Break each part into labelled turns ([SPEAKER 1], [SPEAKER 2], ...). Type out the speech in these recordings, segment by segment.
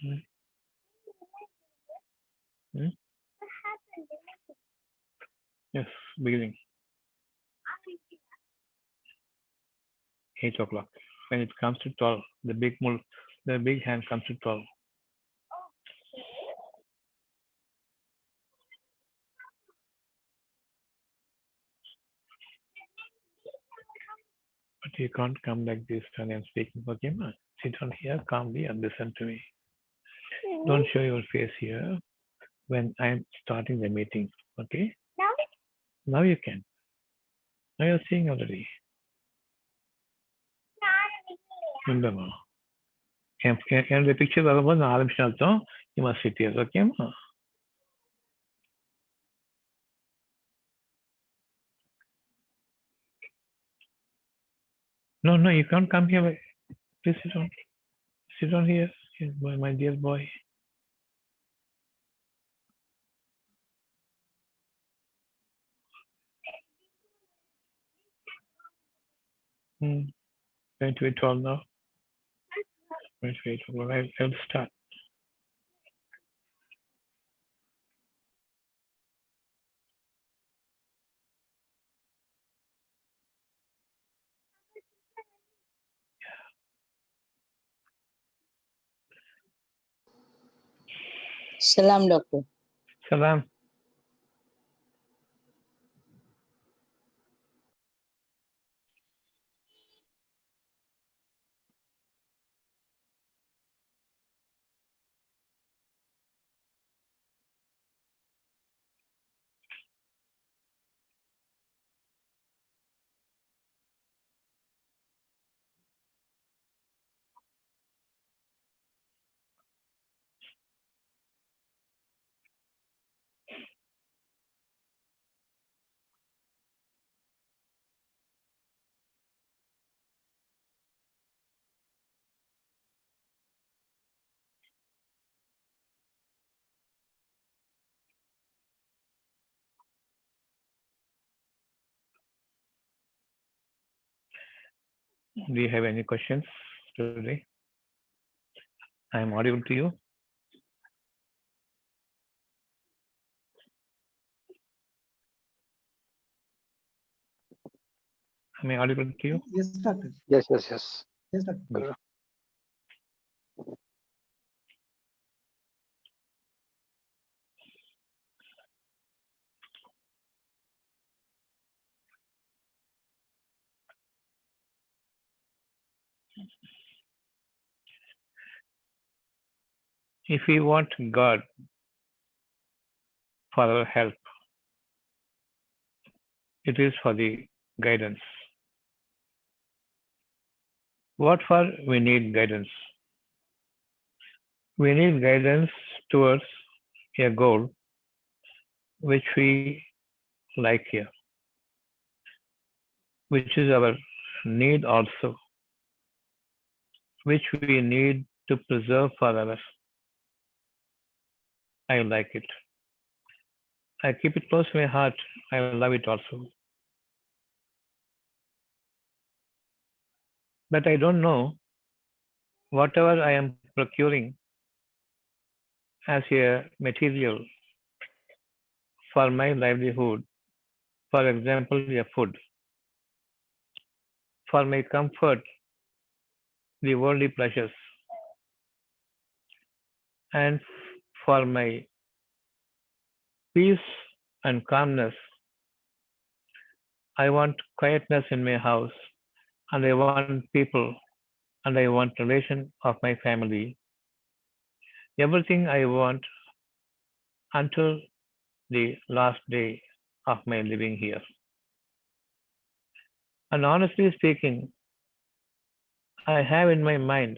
[SPEAKER 1] Hmm? Hmm? Yes, beginning 8 o'clock. When it comes to 12, the big hand comes to 12. But you can't come like this when I'm speaking. Okay, ma? Sit down here calmly and listen to me. Don't show your face here when I'm starting the meeting. Okay? Now you can. Now you're seeing already. Remember. Can the picture was ആരംഭിച്ചാൽ you must sit here. Okay, ma? No, no, you can't come here. Please sit down. Sit down here, my dear boy. Hmm. Going to be 12 now. Going to be 12. I'll start.
[SPEAKER 2] Salam, doctor.
[SPEAKER 1] Salam. Do you have any questions today? I am audible to you. Am I audible to you?
[SPEAKER 3] Yes, doctor.
[SPEAKER 4] Yes, yes, yes.
[SPEAKER 3] Yes, doctor.
[SPEAKER 1] Good. If we want God for our help, it is for the guidance. What for we need guidance? We need guidance towards a goal which we like here, which is our need also, which we need to preserve forever. I like it. I keep it close to my heart. I love it also. But I don't know whatever I am procuring as a material for my livelihood, for example, a food, for my comfort, the worldly pleasures, and for my peace and calmness. I want quietness in my house, and I want people, and I want relation of my family. Everything I want until the last day of my living here. And honestly speaking, I have in my mind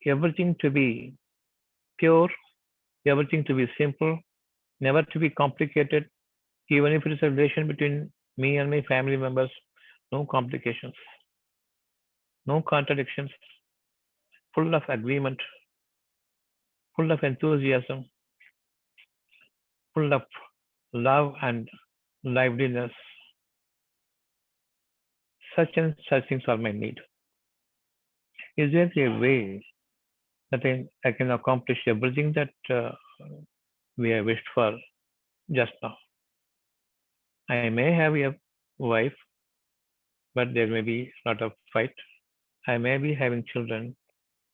[SPEAKER 1] everything to be pure, everything to be simple, never to be complicated, even if it is a relation between me and my family members, no complications, no contradictions, full of agreement, full of enthusiasm, full of love and liveliness. Such and such things are my need. Is there a way that I can accomplish everything that we have wished for just now. I may have a wife, but there may be a lot of fight. I may be having children.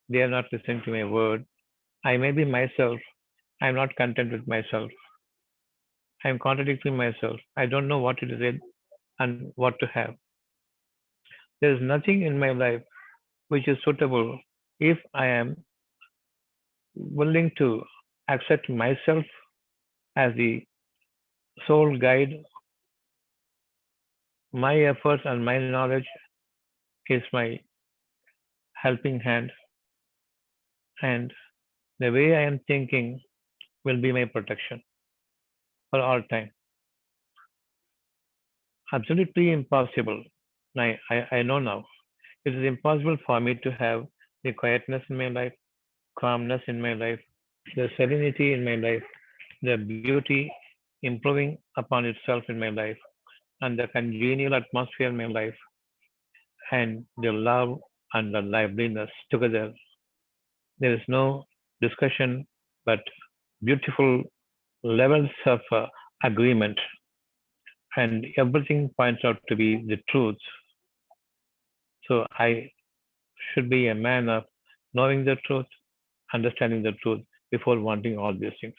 [SPEAKER 1] They are not listening to my word. I may be myself. I'm not content with myself. I'm contradicting myself. I don't know what it is and what to have. There is nothing in my life which is suitable if I am willing to accept myself as the sole guide. My efforts and my knowledge is my helping hand, and the way I am thinking will be my protection for all time. Absolutely impossible. I know now. It is impossible for me to have the quietness in my life, calmness in my life, the serenity in my life, the beauty improving upon itself in my life, and the congenial atmosphere in my life, and the love and the liveliness together. There is no discussion, but beautiful levels of agreement, and everything points out to be the truth. So I should be a man of knowing the truth, understanding the truth before wanting all these things.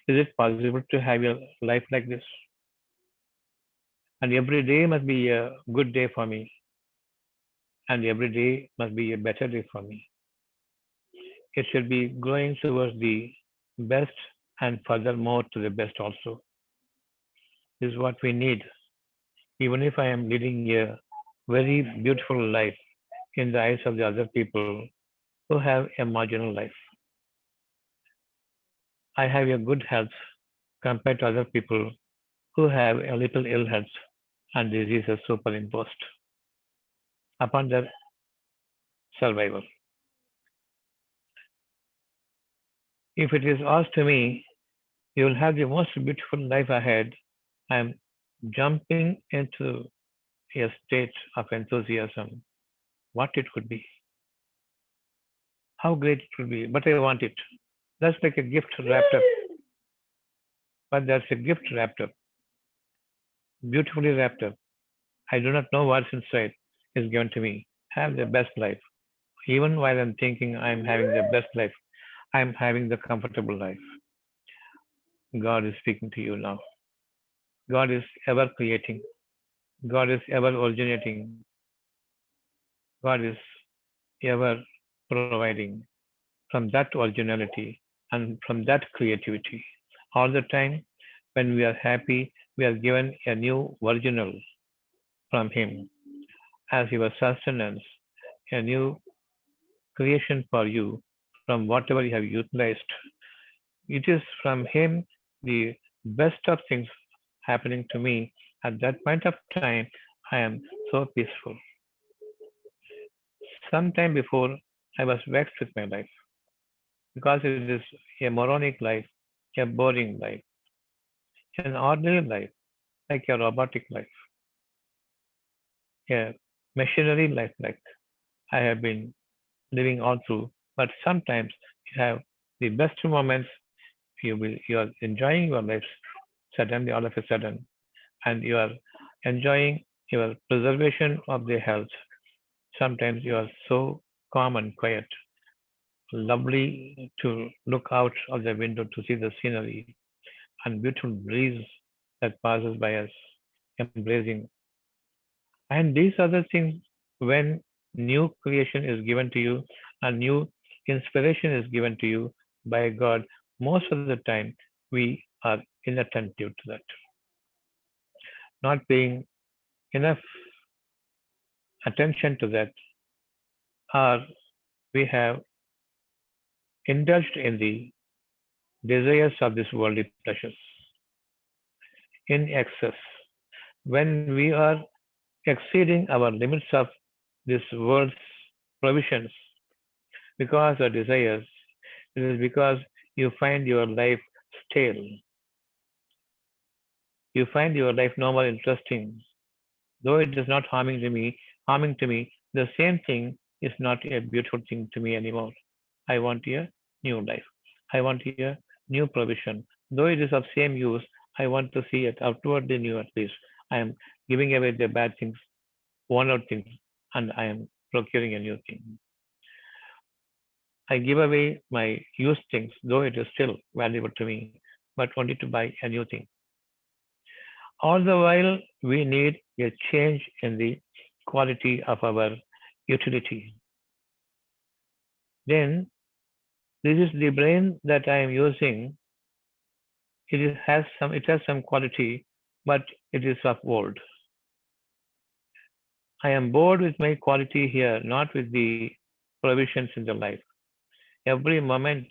[SPEAKER 1] Is it possible to have a life like this? And every day must be a good day for me, and every day must be a better day for me. It should be growing towards the best and furthermore to the best also. This is what we need. Even if I am leading a very beautiful life in the eyes of the other people who have a marginal life, I have a good health compared to other people who have a little ill health and diseases superimposed upon their survival. If it is asked to me, you will have the most beautiful life ahead. I am jumping into a state of enthusiasm. What it could be, how great it could be, but I want it. That's like a gift wrapped up, but that's a gift wrapped up, beautifully wrapped up. I do not know what's inside is given to me. Have the best life. Even while I'm thinking I'm having the best life, I'm having the comfortable life. God is speaking to you now. God is ever creating. God is ever originating. God is ever providing from that originality and from that creativity. All the time, when we are happy, we are given a new original from Him as your sustenance, a new creation for you from whatever you have utilized. It is from Him the best of things happening to me. At that point of time, I am so peaceful. Sometime before, I was vexed with my life because it is a moronic life, a boring life, an ordinary life, like a robotic life, a machinery life, like I have been living all through. But sometimes you have the best moments. You are enjoying your life suddenly, all of a sudden, and you are enjoying your preservation of the health. Sometimes you are so calm and quiet, lovely to look out of the window to see the scenery and beautiful breeze that passes by us, embracing. And these are the things when new creation is given to you and new inspiration is given to you by God, most of the time we are inattentive to that, not paying enough attention to that, or we have indulged in the desires of this worldly pleasures in excess. When we are exceeding our limits of this world's provisions because of desires, it is because you find your life stale. You find your life no more interesting. Though it is not harming to me, the same thing is not a beautiful thing to me anymore. I want a new life. I want a new provision. Though it is of same use, I want to see it outwardly new at least. I am giving away the bad things, worn out things, and I am procuring a new thing. I give away my used things, though it is still valuable to me, but only to buy a new thing. All the while, we need a change in the quality of our utility. Then, this is the brain that I am using. It has some quality, but it is of old. I am bored with my quality here, not with the provisions in the life. Every moment,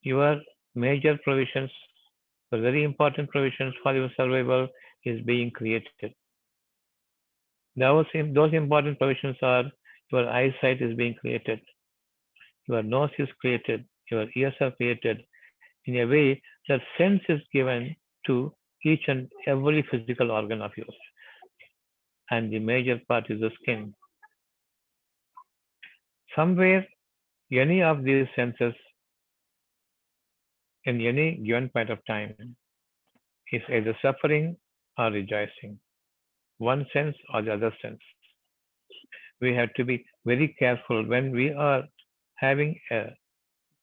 [SPEAKER 1] your major provisions, the very important provisions for your survival, is being created. Those important provisions are your eyesight is being created, your nose is created, your ears are created in a way that sense is given to each and every physical organ of yours. And the major part is the skin. Somewhere, any of these senses in any given point of time is either suffering or rejoicing, one sense or the other sense. We have to be very careful when we are having a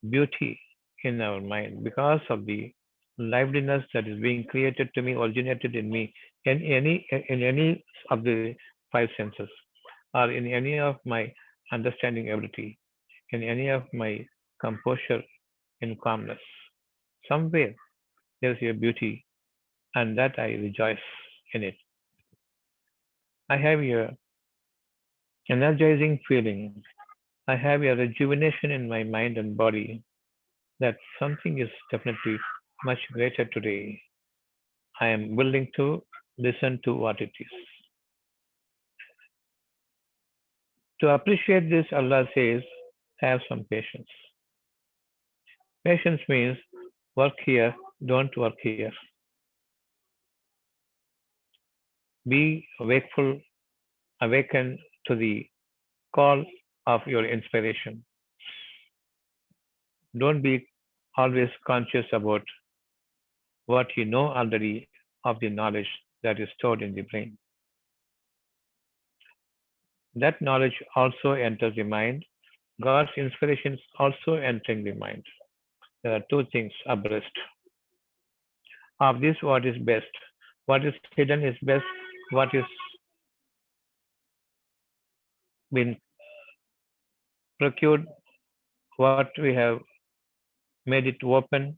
[SPEAKER 1] beauty in our mind because of the liveliness that is being created to me, originated in me, in any of the five senses, or in any of my understanding ability, in any of my composure in calmness. Somewhere there is a beauty, and that I rejoice in it. I have a energizing feeling. I have a rejuvenation in my mind and body that something is definitely much greater today. I am willing to listen to what it is. To appreciate this, Allah says, have some patience. Patience means work here, don't work here. Be wakeful, awaken to the call of your inspiration. Don't be always conscious about what you know already of the knowledge that is stored in the brain. That knowledge also enters the mind. God's inspiration is also entering the mind. There are two things abreast. Of this, what is best? What is hidden is best. What is been procured, what we have made it open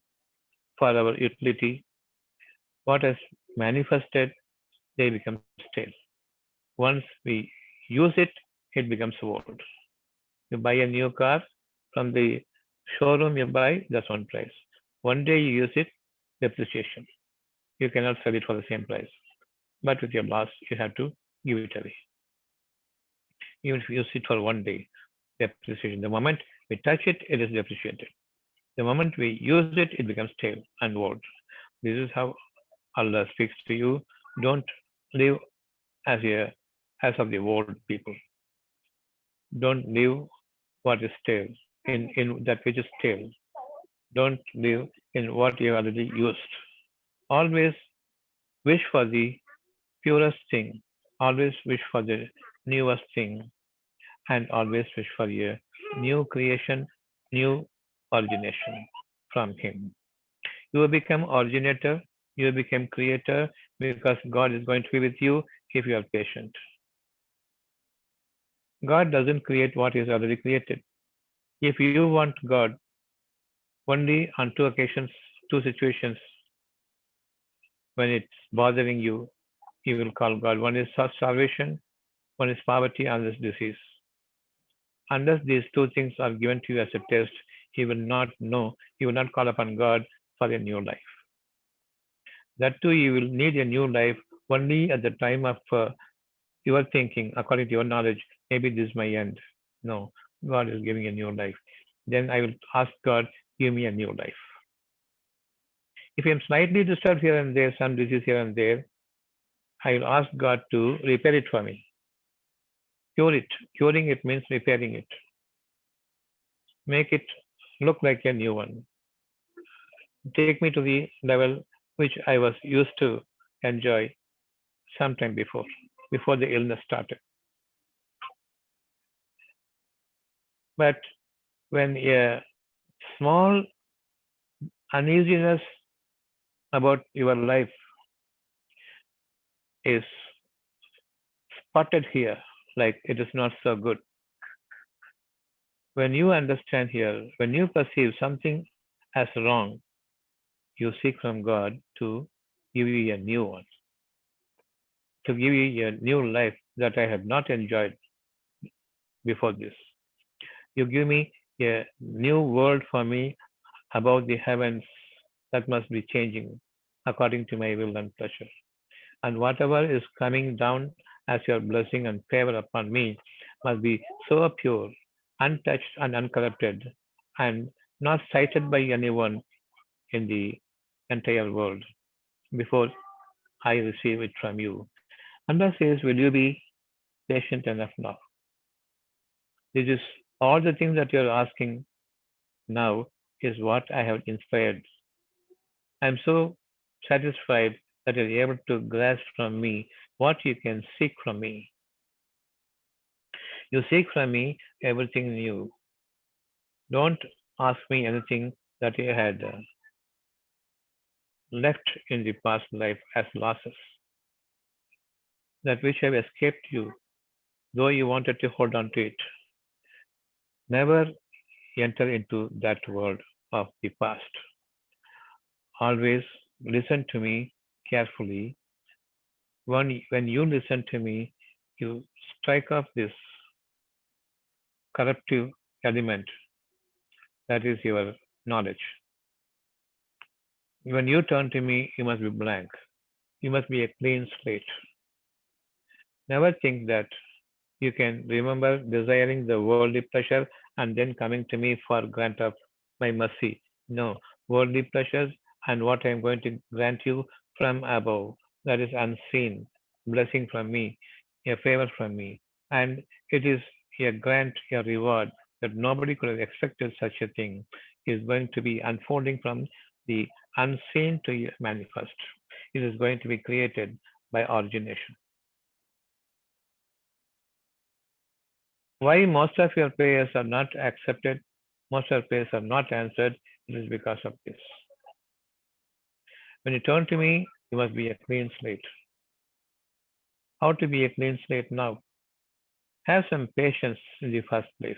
[SPEAKER 1] for our utility, what has manifested, they become stale. Once we use it, it becomes old. You buy a new car from the showroom you buy, that's one price. One day you use it, depreciation. You cannot sell it for the same price. But with your loss, you have to give it away. Even if you use it for one day, depreciation. The moment we touch it, it is depreciated. The moment we use it, it becomes stale and old. This is how Allah speaks to you. Don't live as of the old people. Don't live what is stale in that which is stale. Don't live in what you already used. Always wish for the purest thing. Always wish for the newest thing, and always wish for a new creation, new origination from Him. You will become originator, you will become creator because God is going to be with you if you are patient. God doesn't create what is already created. If you want God only on two occasions, two situations when it's bothering you, you will call God. One is starvation, one is poverty, and this disease. Unless these two things are given to you as a test, he will not know, he will not call upon God for a new life. That too, you will need a new life only at the time of your thinking, according to your knowledge, maybe this is my end. No, God is giving a new life. Then I will ask God, give me a new life. If I am slightly disturbed here and there, some disease here and there, I will ask God to repair it for me. Cure it. Curing it means repairing it. Make it look like a new one, take me to the level which I was used to enjoy sometime before the illness started. But when a small uneasiness about your life is spotted here, like it is not so good, when you understand here, when you perceive something as wrong, you seek from God to give you a new one, to give you a new life that I have not enjoyed before this. You give me a new world for me above the heavens that must be changing according to my will and pleasure. And whatever is coming down as your blessing and favor upon me must be so pure, untouched, and uncorrupted, and not cited by anyone in the entire world before I receive it from you. And Allah says, will you be patient enough now? This is all the things that you're asking now is what I have inspired. I'm so satisfied that you're able to grasp from me what you can seek from me. You seek from me everything new. Don't ask me anything that you had left in the past life as losses, that which have escaped you, though you wanted to hold on to it. Never enter into that world of the past. Always listen to me carefully. When you listen to me, you strike off this corruptive element that is your knowledge. When you turn to me, you must be blank. You must be a clean slate. Never think that you can remember desiring the worldly pleasure and then coming to me for grant of my mercy. No, worldly pleasures and what I am going to grant you from above, that is unseen, blessing from me, a favor from me. And it is a grant, a reward that nobody could have expected such a thing is going to be unfolding from the unseen to manifest. It is going to be created by origination. Why most of your prayers are not accepted, most of your prayers are not answered, it is because of this. When you turn to me, you must be a clean slate. How to be a clean slate now? Have some patience in the first place.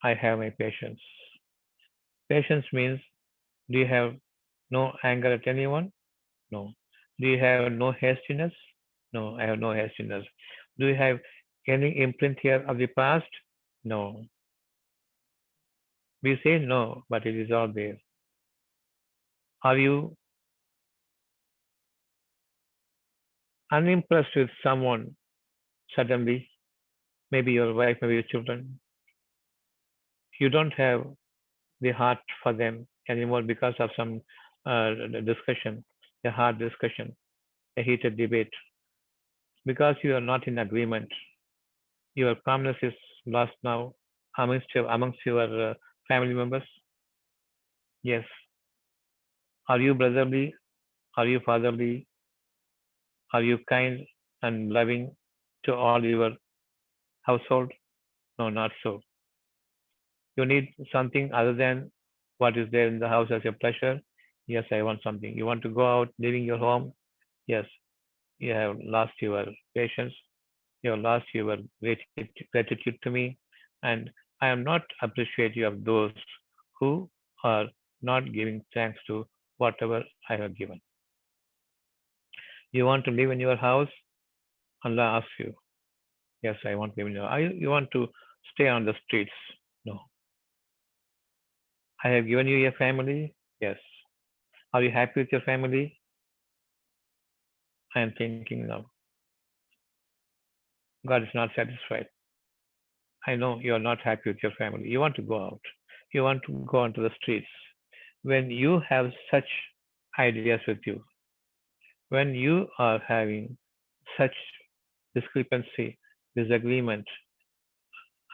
[SPEAKER 1] I have my patience. Patience means, do you have no anger at anyone? No. Do you have no hastiness? No, I have no hastiness. Do you have any imprint here of the past? No. We say no, but it is all there. Are you unimpressed with someone suddenly, maybe your wife, maybe your children? You don't have the heart for them anymore because of some discussion, a hard discussion, a heated debate, because you are not in agreement. Your calmness is lost now amongst your family members. Yes. Are you brotherly? Are you fatherly? Are you kind and loving to all your household? No, not so. You need something other than what is there in the house as a pleasure. Yes, I want something. You want to go out, leaving your home. Yes, you have lost your patience. You have lost your gratitude to me. And I am not appreciative of those who are not giving thanks to whatever I have given. You want to live in your house? Allah asks you. Yes, I want to live in your house. You want to stay on the streets? No. I have given you a family? Yes. Are you happy with your family? I am thinking now. God is not satisfied. I know you are not happy with your family. You want to go out. You want to go onto the streets. When you have such ideas with you, when you are having such discrepancy, disagreement,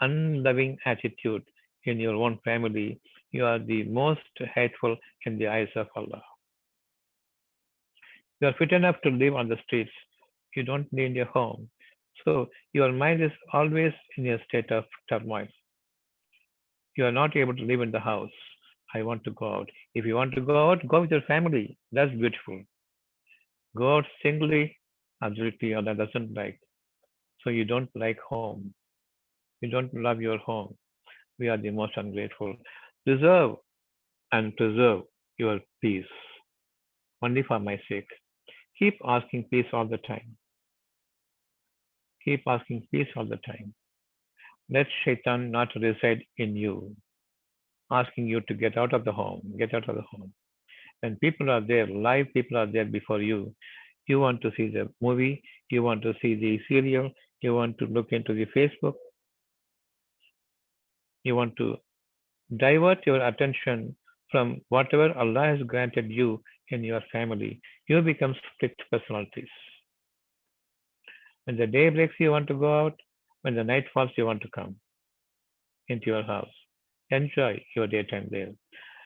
[SPEAKER 1] unloving attitude in your own family, you are the most hateful in the eyes of Allah. You are fit enough to live on the streets. You don't need a home. So your mind is always in a state of turmoil. You are not able to live in the house. I want to go out. If you want to go out, go with your family. That's beautiful. Go out singly, absolutely, Allah doesn't like. So you don't like home. You don't love your home. We are the most ungrateful. Deserve and preserve your peace, only for my sake. Keep asking peace all the time. Keep asking peace all the time. Let shaitan not reside in you, asking you to get out of the home, get out of the home. When people are there, live people are there before you, you want to see the movie, you want to see the serial, you want to look into the Facebook, you want to divert your attention from whatever Allah has granted you in your family. You become split personalities. When the day breaks, you want to go out. When the night falls, you want to come into your house. Enjoy your daytime there.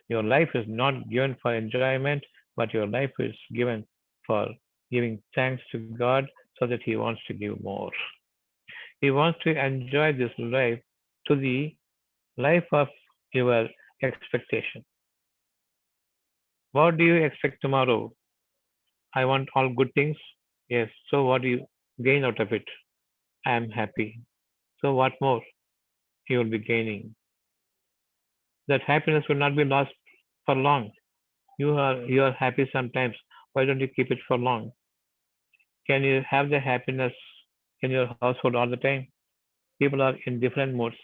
[SPEAKER 1] Your life is not given for enjoyment, but your life is given for giving thanks to God so that He wants to give more. He wants to enjoy this life to the life of your expectation. What do you expect tomorrow? I want all good things. Yes. So what do you gain out of it? I am happy. So what more you will be gaining? That happiness will not be lost for long. You are happy sometimes. Why don't you keep it for long? Can you have the happiness in your household all the time? People are in different moods.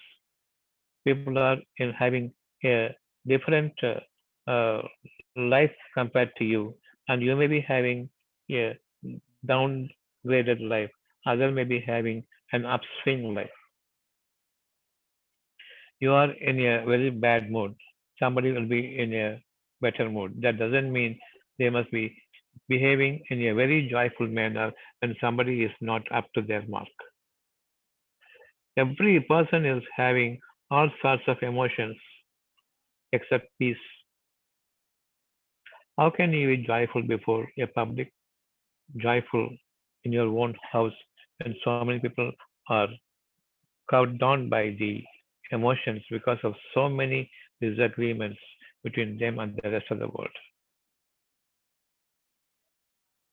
[SPEAKER 1] People are in having a different life compared to you, and you may be having a downgraded life. Other may be having an upswing life. You are in a very bad mood. Somebody will be in a better mood. That doesn't mean they must be behaving in a very joyful manner when somebody is not up to their mark. Every person is having all sorts of emotions except peace. How can you be joyful before a public, joyful in your own house when so many people are cowed down by the emotions because of so many disagreements between them and the rest of the world?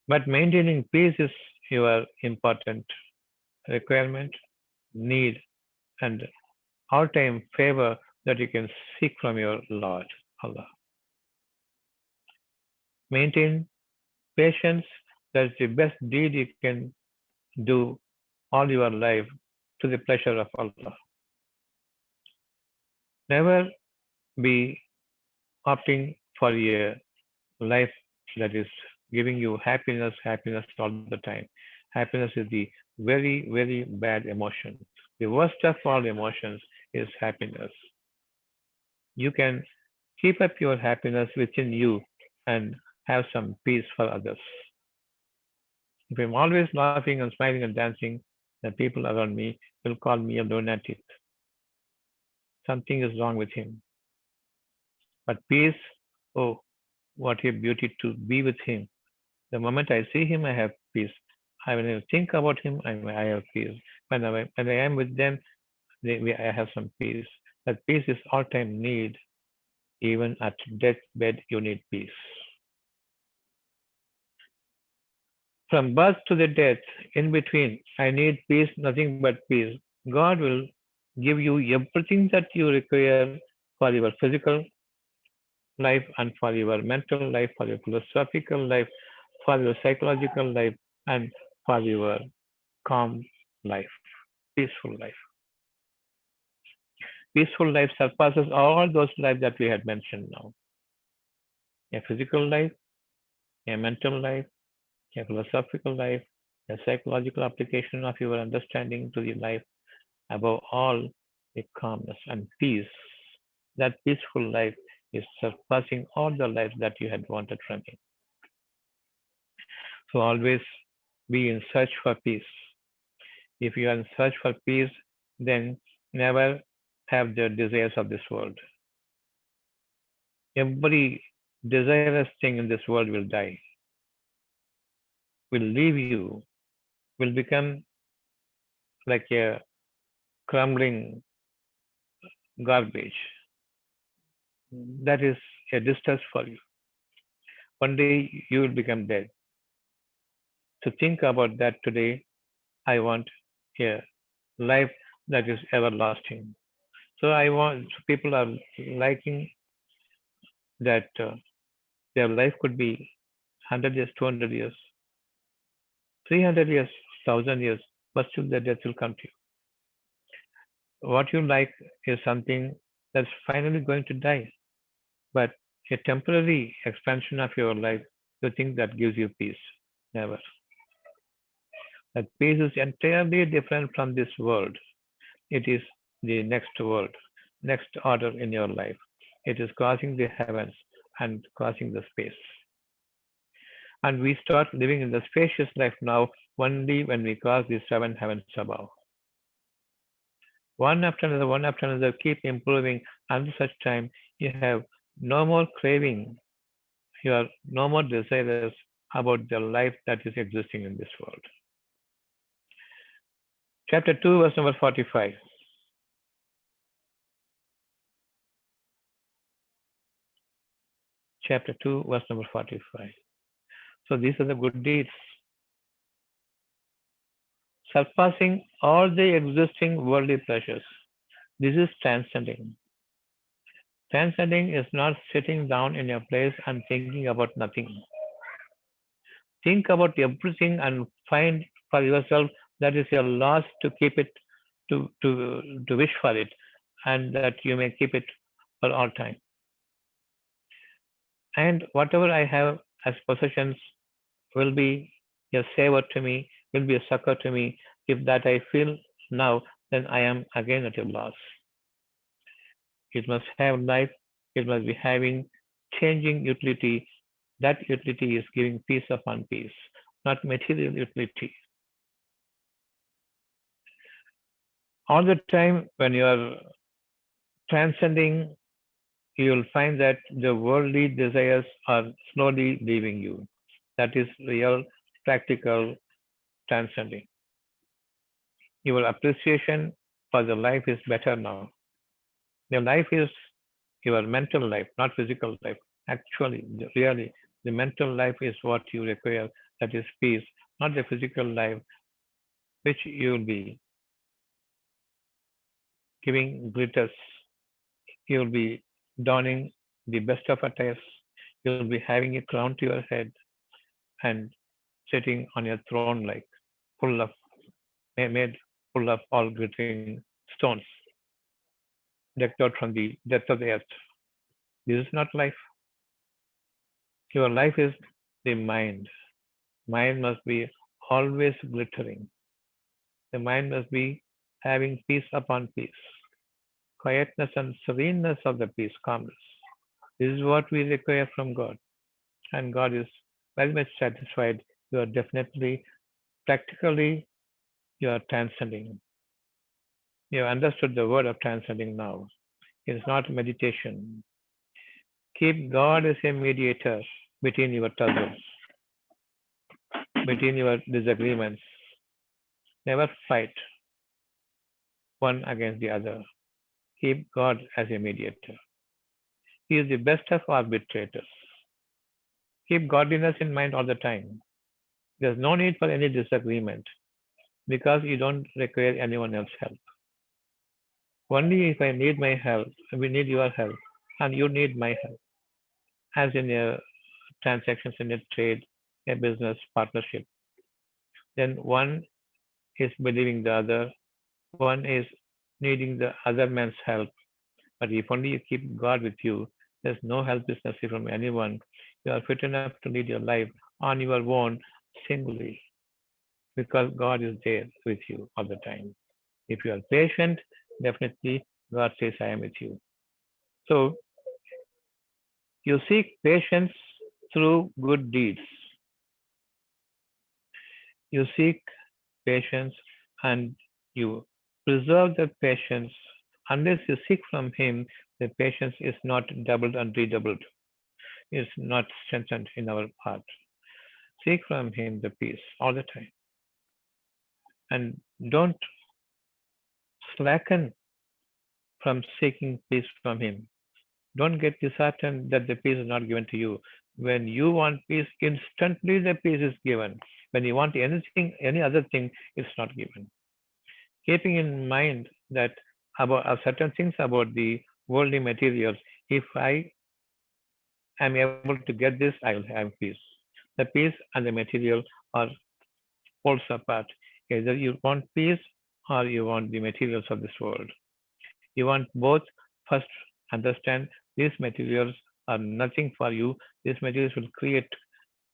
[SPEAKER 1] But maintaining peace is your important requirement, need, and all-time favor that you can seek from your Lord Allah. Maintain patience. That's the best deed you can do all your life to the pleasure of Allah. Never be opting for a life that is giving you happiness, happiness all the time. Happiness is the very, very bad emotion. The worst of all emotions is happiness. You can keep up your happiness within you and have some peace for others. If I'm always laughing and smiling and dancing, the people around me will call me a lunatic. Something is wrong with him. But peace, oh, what a beauty to be with him. The moment I see him, I have peace. When I think about him, I have peace. When I am with them, I have some peace. That peace is all-time need. Even at deathbed, you need peace. From birth to the death, in between, I need peace, nothing but peace. God will give you everything that you require for your physical life and for your mental life, for your philosophical life, for your psychological life, and for your calm life, peaceful life. Peaceful life surpasses all those lives that we had mentioned now. A physical life, a mental life, a philosophical life, a psychological application of your understanding to the life, above all, a calmness and peace. That peaceful life is surpassing all the lives that you had wanted from it. So always be in search for peace. If you are in search for peace, then never have the desires of this world. Every desirous thing in this world will die, will leave you, will become like a crumbling garbage. That is a distress for you. One day you will become dead. To think about that today, I want a life that is everlasting. So I want so people are liking that their life could be 100 years, 200 years, 300 years, 1000 years, but still the death will come to you. What you like is something that's finally going to die, but a temporary expansion of your life, you think that gives you peace. Never. That peace is entirely different from this world. It is the next world, next order in your life. It is crossing the heavens and crossing the space. And we start living in the spacious life now only when we cross the seven heavens above. One after another, keep improving until such time you have no more craving, you are no more desirous about the life that is existing in this world. Chapter 2, verse number 45. Chapter 2, verse number 45. So these are the good deeds, surpassing all the existing worldly pleasures. This is transcending. Transcending is not sitting down in a place and thinking about nothing. Think about everything and find for yourself that is your loss to keep it, to wish for it, and that you may keep it for all time. And whatever I have as possessions will be a savor to me, will be a succor to me. If that I feel now, then I am again at a loss. It must have life, it must be having changing utility. That utility is giving peace upon peace, not material utility. All the time when you are transcending, you will find that the worldly desires are slowly leaving you. That is real, practical transcending. Your appreciation for the life is better now. Your life is your mental life, not physical life. Actually, really, the mental life is what you require. That is peace, not the physical life, which you will be giving glitters. You will be donning the best of attires. You will be having a crown to your head and sitting on your throne like full of made full of all glittering stones decked out from the depth of the earth. This is not life. Your life is the mind. Mind must be always glittering. The mind must be having peace upon peace, quietness and sereneness of the peace, calmness. This is what we require from God. And God is very much satisfied. You are definitely, practically, you are transcending. You have understood the word of transcending now. It is not meditation. Keep God as a mediator between your troubles, between your disagreements. Never fight one against the other. Keep God as a mediator. He is the best of arbitrators. Keep godliness in mind all the time. There's no need for any disagreement because you don't require anyone else's help. Only if I need my help, we need your help, and you need my help, as in a transactions in a trade, a business partnership. Then one is believing the other, one is needing the other man's help. But if only you keep God with you, there's no help is necessary from anyone. You are fit enough to lead your life on your own singly because God is there with you all the time. If you are patient, definitely God says, I am with you. So you seek patience through good deeds. You seek patience and you preserve that patience Unless you seek from Him, the patience is not doubled and redoubled, is not strengthened in our heart. Seek from Him the peace all the time. And don't slacken from seeking peace from Him. Don't get disheartened that the peace is not given to you. When you want peace, instantly the peace is given. When you want anything, any other thing, it's not given. Keeping in mind that about certain things about the worldly materials, if I am able to get this, I will have peace. The peace and the material are poles apart. Either you want peace or you want the materials of this world. You want both. First, understand these materials are nothing for you. These materials will create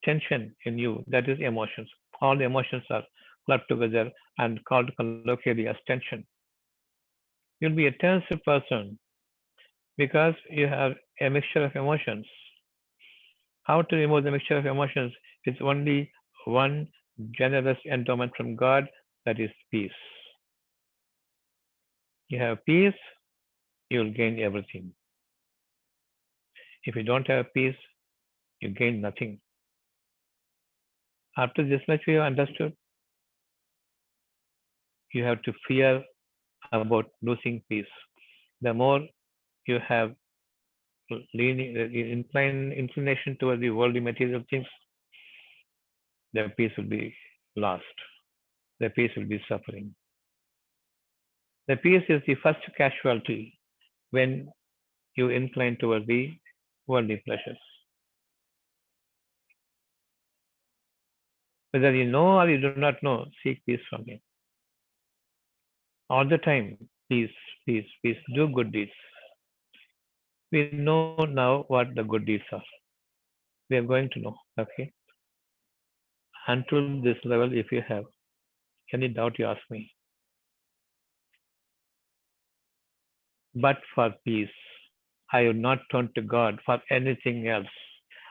[SPEAKER 1] tension in you. That is emotions. All the emotions are clubbed together and called colloquially as tension. You'll be a tense person because you have a mixture of emotions. How to remove the mixture of emotions? It's only one generous endowment from God, that is peace. You have peace, you'll gain everything. If you don't have peace, you gain nothing. After this much we have understood, you have to fear about losing peace. The more you have inclination toward the worldly material things, the peace will be lost. The peace will be suffering. The peace is the first casualty when you incline toward the worldly pleasures. Whether you know or you do not know, seek peace from Him. All the time, peace, peace, peace. Do good deeds. We know now what the good deeds are. We are going to know. Okay. Until this level, if you have any doubt, you ask me. But for peace, I will not turn to God for anything else.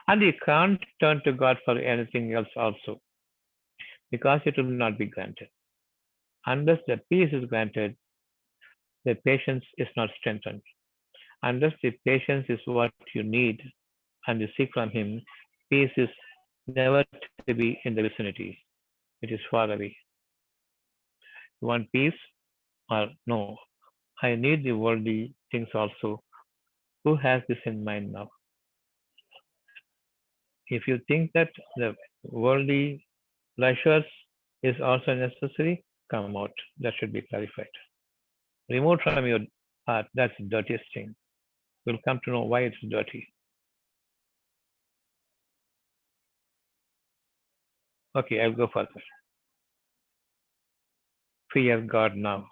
[SPEAKER 1] And you can't turn to God for anything else also, because it will not be granted. Unless the peace is granted, the patience is not strengthened. Unless the patience is what you need and you seek from Him, peace is never to be in the vicinity. It is far away. You want peace or no? I need the worldly things also. Who has this in mind now? If you think that the worldly pleasures is also necessary, come out. That should be clarified. Removed from your heart, that's the dirtiest thing. You'll come to know why it's dirty. Okay, I'll go further. Fear God now.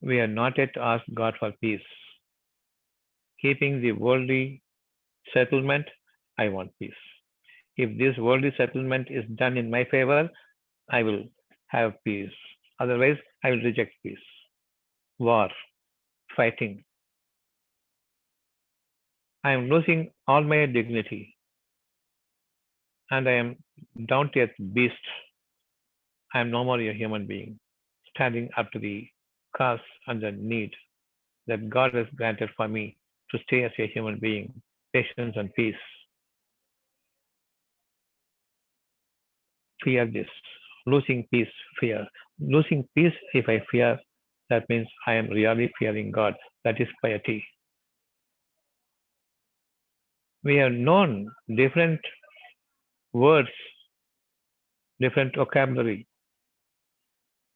[SPEAKER 1] We are not yet asked God for peace. Keeping the worldly settlement, I want peace. If this worldly settlement is done in my favor, I will have peace. Otherwise, I will reject peace. War, fighting. I am losing all my dignity and I am down to earth beast. I am no more a human being, standing up to the cause and the need that God has granted for me to stay as a human being, patience and peace. Fear this. Losing peace, fear. Losing peace, if I fear, that means I am really fearing God. That is piety. We have known different words, different vocabulary,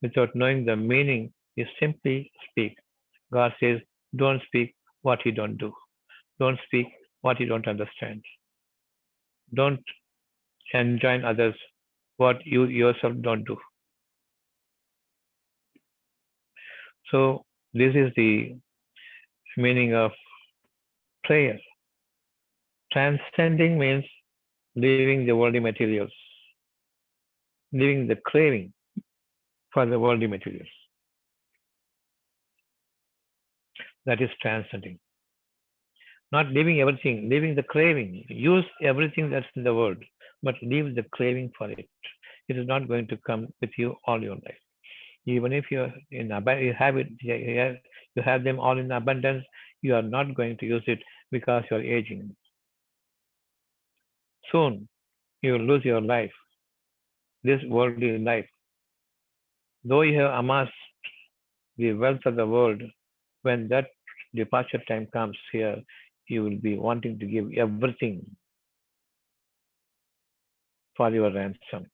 [SPEAKER 1] without knowing the meaning. You simply speak. God says, don't speak what you don't do. Don't speak what you don't understand. Don't enjoin others what you yourself don't do. So this is the meaning of prayer. Transcending means leaving the worldly materials, leaving the craving for the worldly materials. That is transcending. Not leaving everything, leaving the craving. Use everything that's in the world, but leave the craving for it. It is not going to come with you all your life. Even if you have it, you have them all in abundance, you are not going to use it because you are aging. Soon you will lose your life, this worldly life. Though you have amassed the wealth of the world, when that departure time comes here, you will be wanting to give everything for your ransom.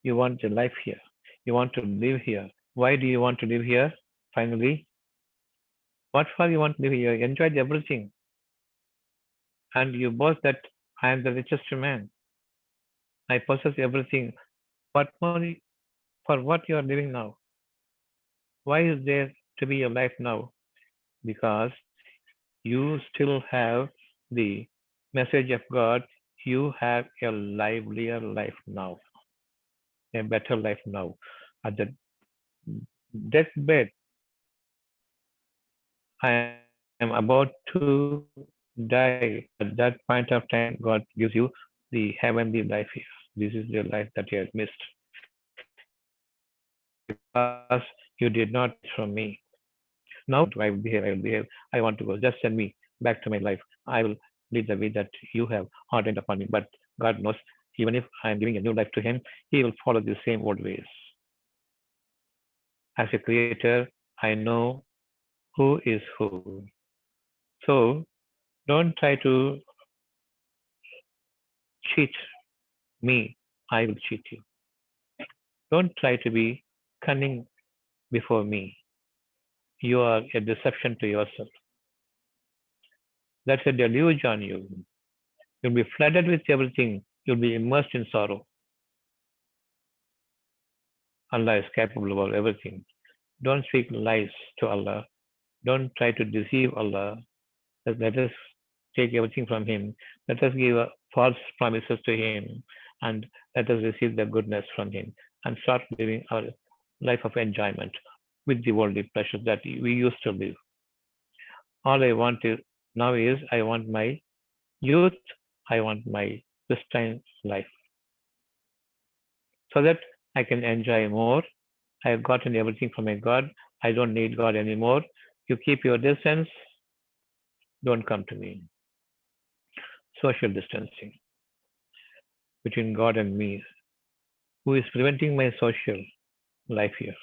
[SPEAKER 1] You want a life here. You want to live here. Why do you want to live here? Finally, what for you want to live here? You enjoyed everything, and you boast that I am the richest man. I possess everything. What more? For what you are living now? Why is there to be a life now? Because you still have the message of God. You have a livelier life now, a better life now. At the deathbed, I am about to die. At that point of time, God gives you the heavenly life here. This is the life that you have missed because you did not take it from me. Now you want to say, I will behave, I will behave. I want to go. Just send me back to my life. I will lead the way that you have ordained upon me. But God knows, even if I am giving a new life to Him, He will follow the same old ways. As a creator, I know who is who. So don't try to cheat me. I will cheat you. Don't try to be cunning before me. You are a deception to yourself. That's a deluge on you. You'll be flooded with everything. You'll be immersed in sorrow. Allah is capable of everything. Don't speak lies to Allah. Don't try to deceive Allah. Let us take everything from Him. Let us give false promises to Him. And let us receive the goodness from Him and start living our life of enjoyment with the worldly pleasures that we used to live. All I want is now is I want my youth, I want my pristine life so that I can enjoy more. I have gotten everything from my God. I don't need God anymore. You keep your distance, don't come to me. Social distancing between God and me, who is preventing my social life here.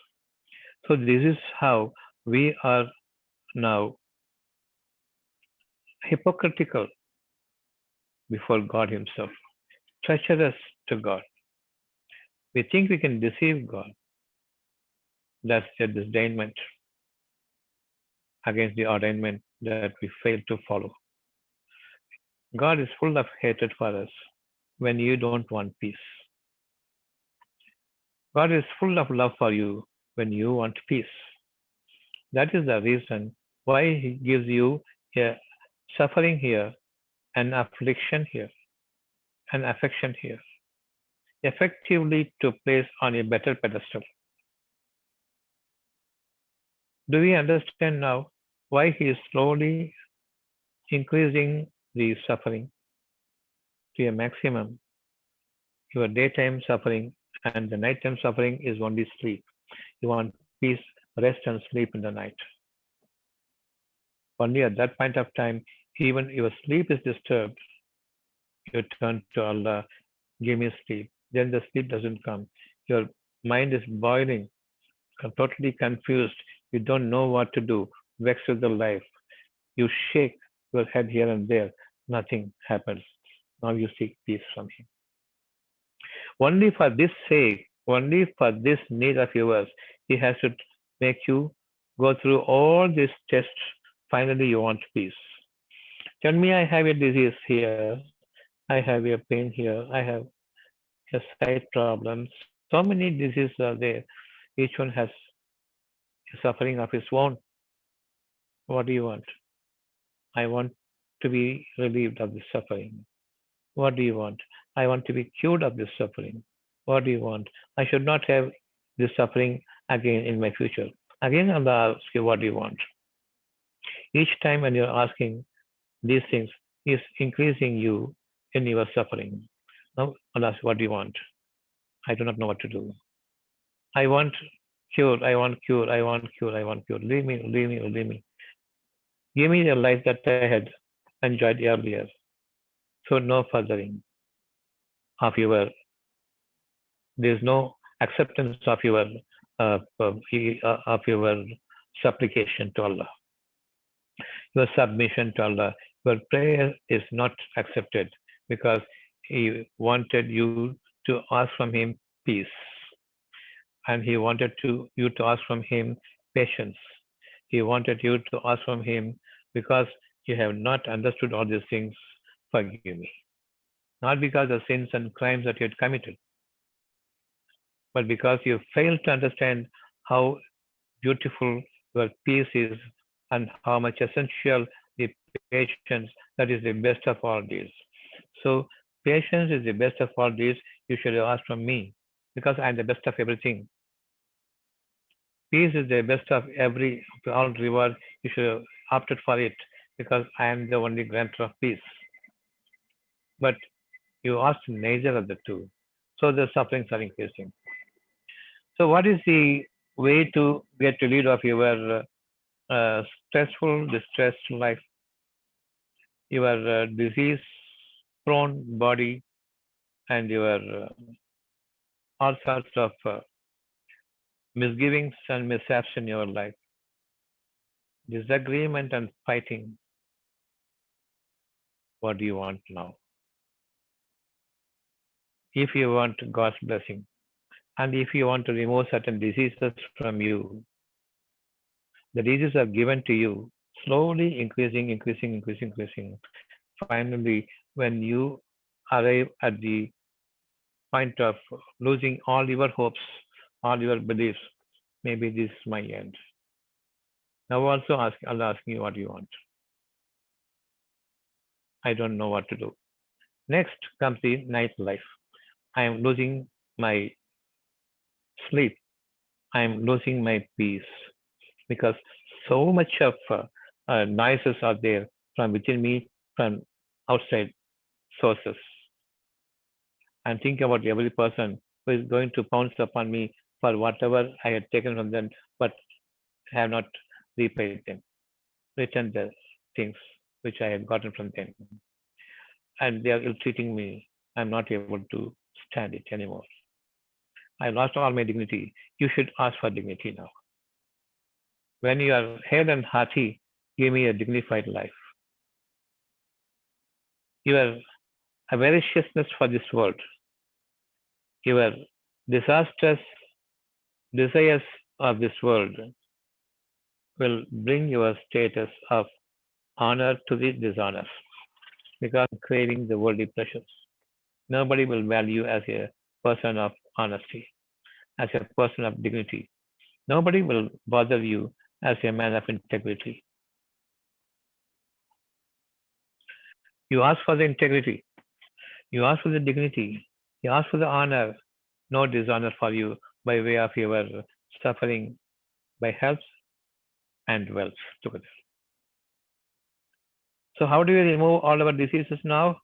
[SPEAKER 1] So this is how we are now hypocritical before God Himself, treacherous to God. We think we can deceive God. That's a disdainment against the ordainment that we fail to follow. God is full of hatred for us when you don't want peace. God is full of love for you when you want peace. That is the reason why He gives you a suffering here, an affliction here, an affection here, effectively to place on a better pedestal. Do we understand now why He is slowly increasing the suffering to a maximum? Your daytime suffering and the nighttime suffering is only sleep. You want peace, rest, and sleep in the night. Only at that point of time, even your sleep is disturbed, you turn to Allah, give me sleep. Then the sleep doesn't come. Your mind is boiling, totally confused. You don't know what to do, vexed with the life. You shake your head here and there. Nothing happens. Now you seek peace from Him. Only for this sake, only for this need of yours, He has to make you go through all these tests. Finally, you want peace. Tell me, I have a disease here, I have a pain here, I have a sight problem. So many diseases are there. Each one has a suffering of its own. What do you want? I want to be relieved of this suffering. What do you want? I want to be cured of this suffering. What do you want? I should not have this suffering again in my future. Again, Allah asks you, what do you want? Each time when you're asking these things, is increasing you in your suffering. Now, Allah asks, what do you want? I do not know what to do. I want cure. I want cure. I want cure. I want cure. Leave me. Leave me. Leave me. Give me the life that I had enjoyed earlier. So no furthering of your. There is no acceptance of your supplication to Allah, your submission to Allah. Your prayer is not accepted because He wanted you to ask from Him peace, and He wanted you to ask from Him patience. He wanted you to ask from Him because you have not understood all these things. Forgive me. Not because of sins and crimes that you had committed, but because you failed to understand how beautiful your peace is and how much essential the patience that is the best of all these. So, patience is the best of all these. You should ask from me because I am the best of everything. Peace is the best of every all reward. You should have opted for it because I am the only grantor of peace. But you asked neither of the two. So the sufferings are increasing. So, what is the way to get rid of your stressful, distressed life, your disease prone body, and your all sorts of misgivings and mishaps in your life, disagreement and fighting? What do you want now? If you want God's blessing, and if you want to remove certain diseases from you, the diseases are given to you, slowly increasing, increasing, increasing, increasing. Finally, when you arrive at the point of losing all your hopes, all your beliefs, maybe this is my end. Now also I'll ask you what you want. I don't know what to do. Next comes the night life. I am losing my sleep. I am losing my peace because so much of noises are there from within me, from outside sources. And think about every person who is going to pounce upon me for whatever I had taken from them, but have not repaid them, returned the things which I had gotten from them. And they are ill treating me. I'm not able to stand it anymore. I lost all my dignity. You should ask for dignity now. When you are hale and hearty, give me a dignified life. Your avariciousness for this world, your disastrous desires of this world will bring your status of honor to the dishonor because craving the worldly pleasures. Nobody will value as a person of honesty, as a person of dignity. Nobody will bother you as a man of integrity. You ask for the integrity, you ask for the dignity, you ask for the honor, no dishonor for you by way of your suffering by health and wealth together. So, how do we remove all our diseases now?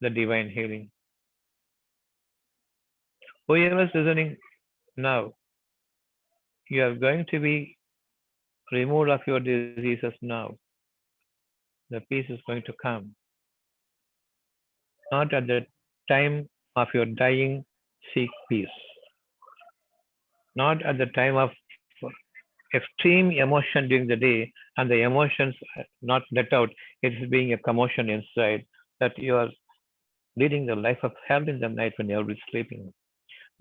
[SPEAKER 1] The divine healing. Whoever is listening now, you are going to be removed of your diseases now. The peace is going to come, not at the time of your dying, seek peace, not at the time of extreme emotion during the day and the emotions not let out. It is being a commotion inside that you are leading the life of hell in the night when everybody is sleeping.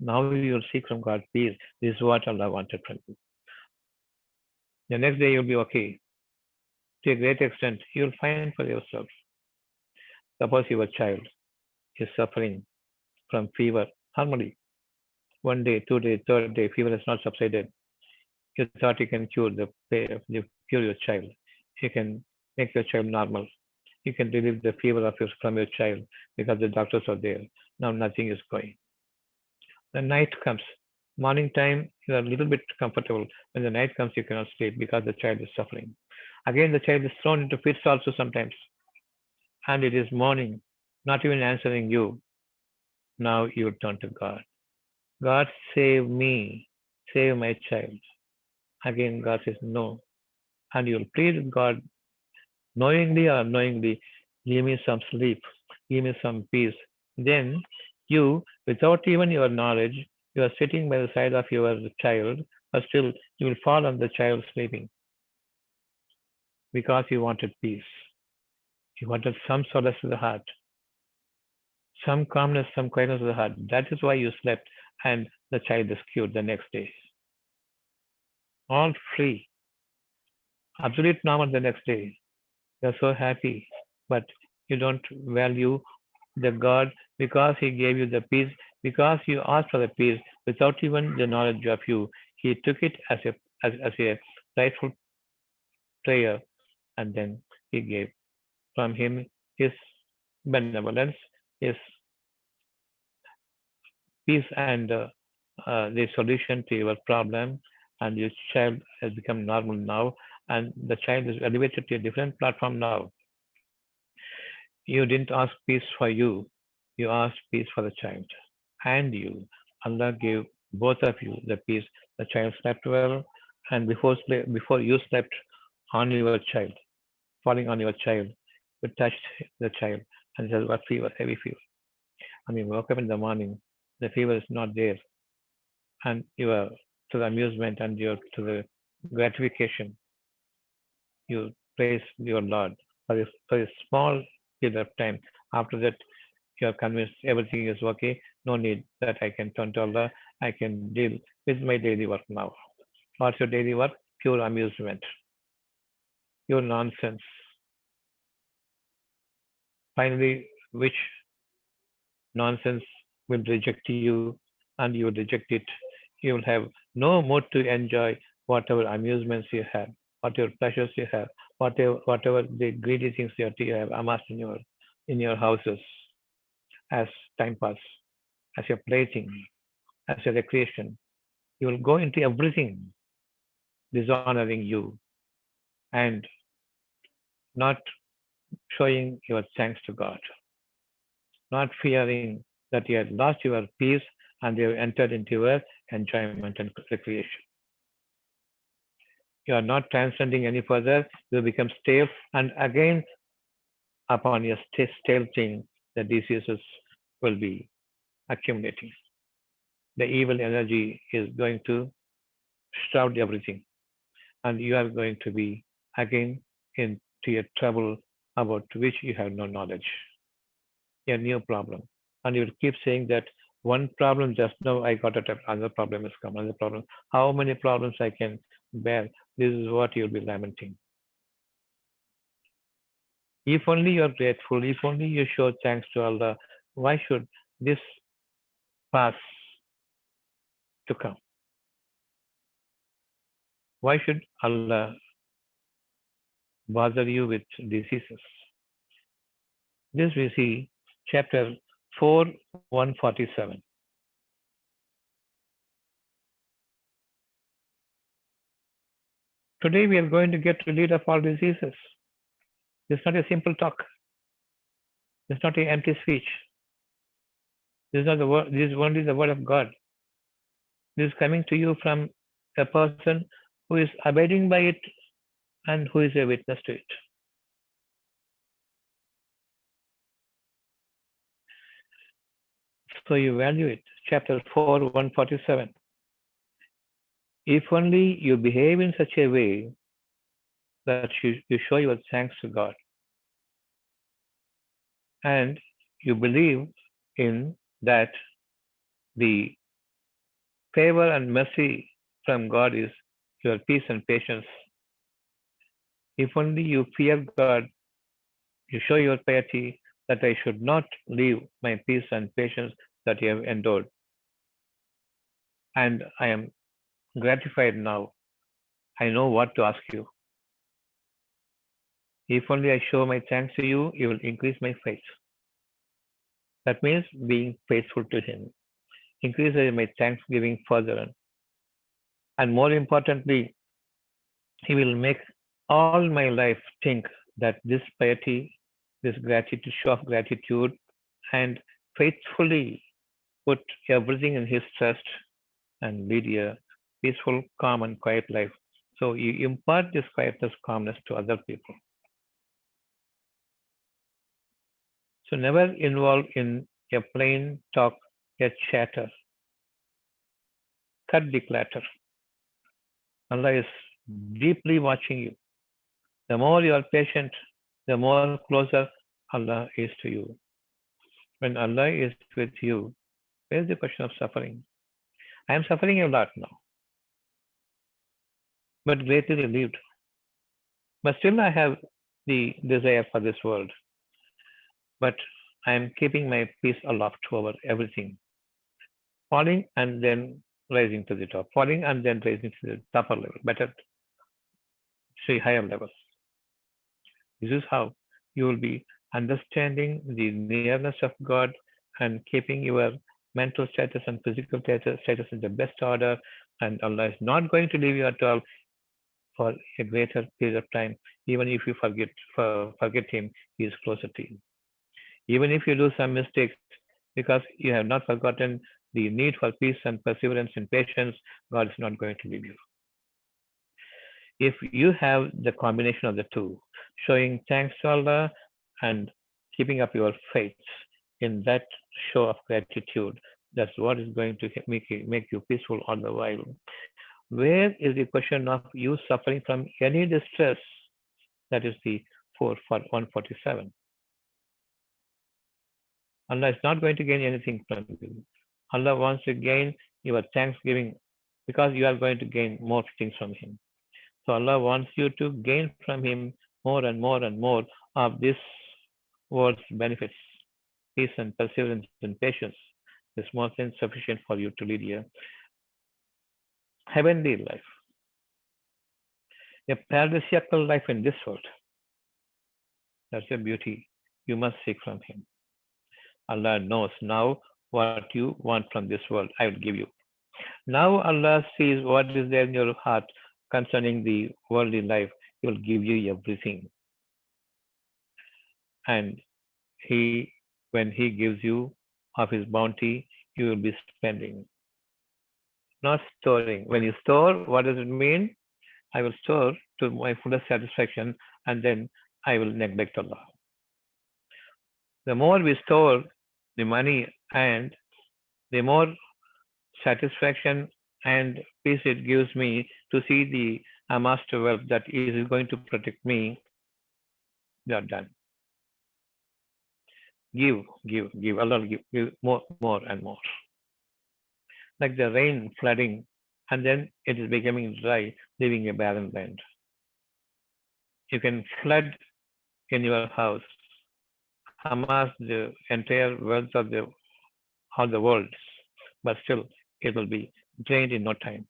[SPEAKER 1] Now you will seek from God peace. This is what Allah wanted from you. The next day you'll be okay. To a great extent, you'll find for yourself. Suppose your child is suffering from fever normally. 1 day, 2 day, third day, fever has not subsided. You thought you can cure your child. You can make your child normal. You can relieve the fever from your child because the doctors are there. Now nothing is going. The night comes. Morning time, you are a little bit comfortable. When the night comes, you cannot sleep because the child is suffering. Again, the child is thrown into fits also sometimes. And it is morning, not even answering you. Now you turn to God. God, save me, save my child. Again, God says no. And you'll plead with God knowingly or unknowingly, give me some sleep, give me some peace. Then you, without even your knowledge, you are sitting by the side of your child, but still you will fall on the child sleeping because you wanted peace. You wanted some solace to the heart, some calmness, some quietness to the heart. That is why you slept and the child is cured the next day. All free, absolute normal the next day. You're so happy, but you don't value the God because He gave you the peace, because you asked for the peace without even the knowledge of you. He took it as a rightful prayer, and then He gave from Him His benevolence, His peace, and the solution to your problem. And your child has become normal now, and the child is elevated to a different platform now. You didn't ask peace for you, you asked peace for the child. And you, Allah gave both of you the peace. The child slept well, and before you slept on your child, falling on your child, you touched the child and said, what fever, heavy fever. And you woke up in the morning, the fever is not there, and you are to the amusement and you to the gratification, you praise your Lord for a small period of time. After that, you are convinced everything is okay. No need that I can turn to Allah. I can deal with my daily work now. What's your daily work? Pure amusement, pure nonsense. Finally, which nonsense will reject you and you will reject it. You will have no mood to enjoy whatever amusements you have, whatever pleasures you have, whatever the greedy things that you have amassed in your houses as time pass, as your plaything, as your recreation. You will go into everything dishonoring you and not showing your thanks to God, not fearing that you have lost your peace and you have entered into your enjoyment and recreation. You are not transcending any further. You become stale, and again, upon your stale thing, the diseases will be accumulating. The evil energy is going to shroud everything, and you are going to be again into a trouble about which you have no knowledge, a new problem. And you will keep saying that one problem just now I got it, another problem has come, another problem. How many problems I can bear? This is what you'll be lamenting. If only you are grateful, if only you show thanks to Allah, why should this pass to come? Why should Allah bother you with diseases? This we see chapter 4, 147. Today we are going to get rid of all diseases. This is not a simple talk. This is not an empty speech. This is not the word. This is only the word of God. This is coming to you from a person who is abiding by it and who is a witness to it. So you value it. Chapter 4, 147. If only you behave in such a way that you show your thanks to God and you believe in that the favor and mercy from God is your peace and patience. If only you fear God, you show your piety that I should not leave my peace and patience that you have endured. And I am gratified now. I know what to ask you. If only I show my thanks to you, you will increase my faith. That means being faithful to Him. Increase my thanksgiving further. And more importantly, He will make all my life think that this piety, this gratitude, show of gratitude, and faithfully put everything in His trust and lead a peaceful, calm, and quiet life. So you impart this quietness, calmness to other people. So never involve in a plain talk, a chatter, cut the clatter. Allah is deeply watching you. The more you are patient, the more closer Allah is to you. When Allah is with you, where is the question of suffering? I am suffering a lot now, but greatly relieved. But still, I have the desire for this world. But I am keeping my peace aloft over everything, falling and then rising to the top, falling and then rising to the upper level, better, say higher levels. This is how you will be understanding the nearness of God and keeping your mental status and physical status in the best order. And Allah is not going to leave you at all for a greater period of time. Even if you forget Him, He is closer to you. Even if you do some mistakes, because you have not forgotten the need for peace and perseverance and patience, God is not going to leave you. If you have the combination of the two, showing thanks to Allah and keeping up your faith in that show of gratitude, that's what is going to make you peaceful all the while. Where is the question of you suffering from any distress? That is the 147. Allah is not going to gain anything from you. Allah wants to gain your thanksgiving because you are going to gain more things from Him. So Allah wants you to gain from Him more and more and more of this world's benefits, peace and perseverance and patience. Is more than sufficient for you to lead a heavenly life, a paradisiacal life in this world. That's your beauty. You must seek from Him. Allah knows now what you want from this world. I will give you. Now Allah sees what is there in your heart concerning the worldly life. He will give you everything. And He, when He gives you of His bounty, you will be spending, not storing. When you store, what does it mean? I will store to my fullest satisfaction and then I will neglect Allah. The more we store the money and the more satisfaction and peace it gives me to see the amassed wealth that is going to protect me, we are done. Give, give, give. Allah will give more, more and more. Like the rain flooding, and then it is becoming dry, leaving a barren land. You can flood in your house, amass the entire wealth of all the world, but still it will be drained in no time.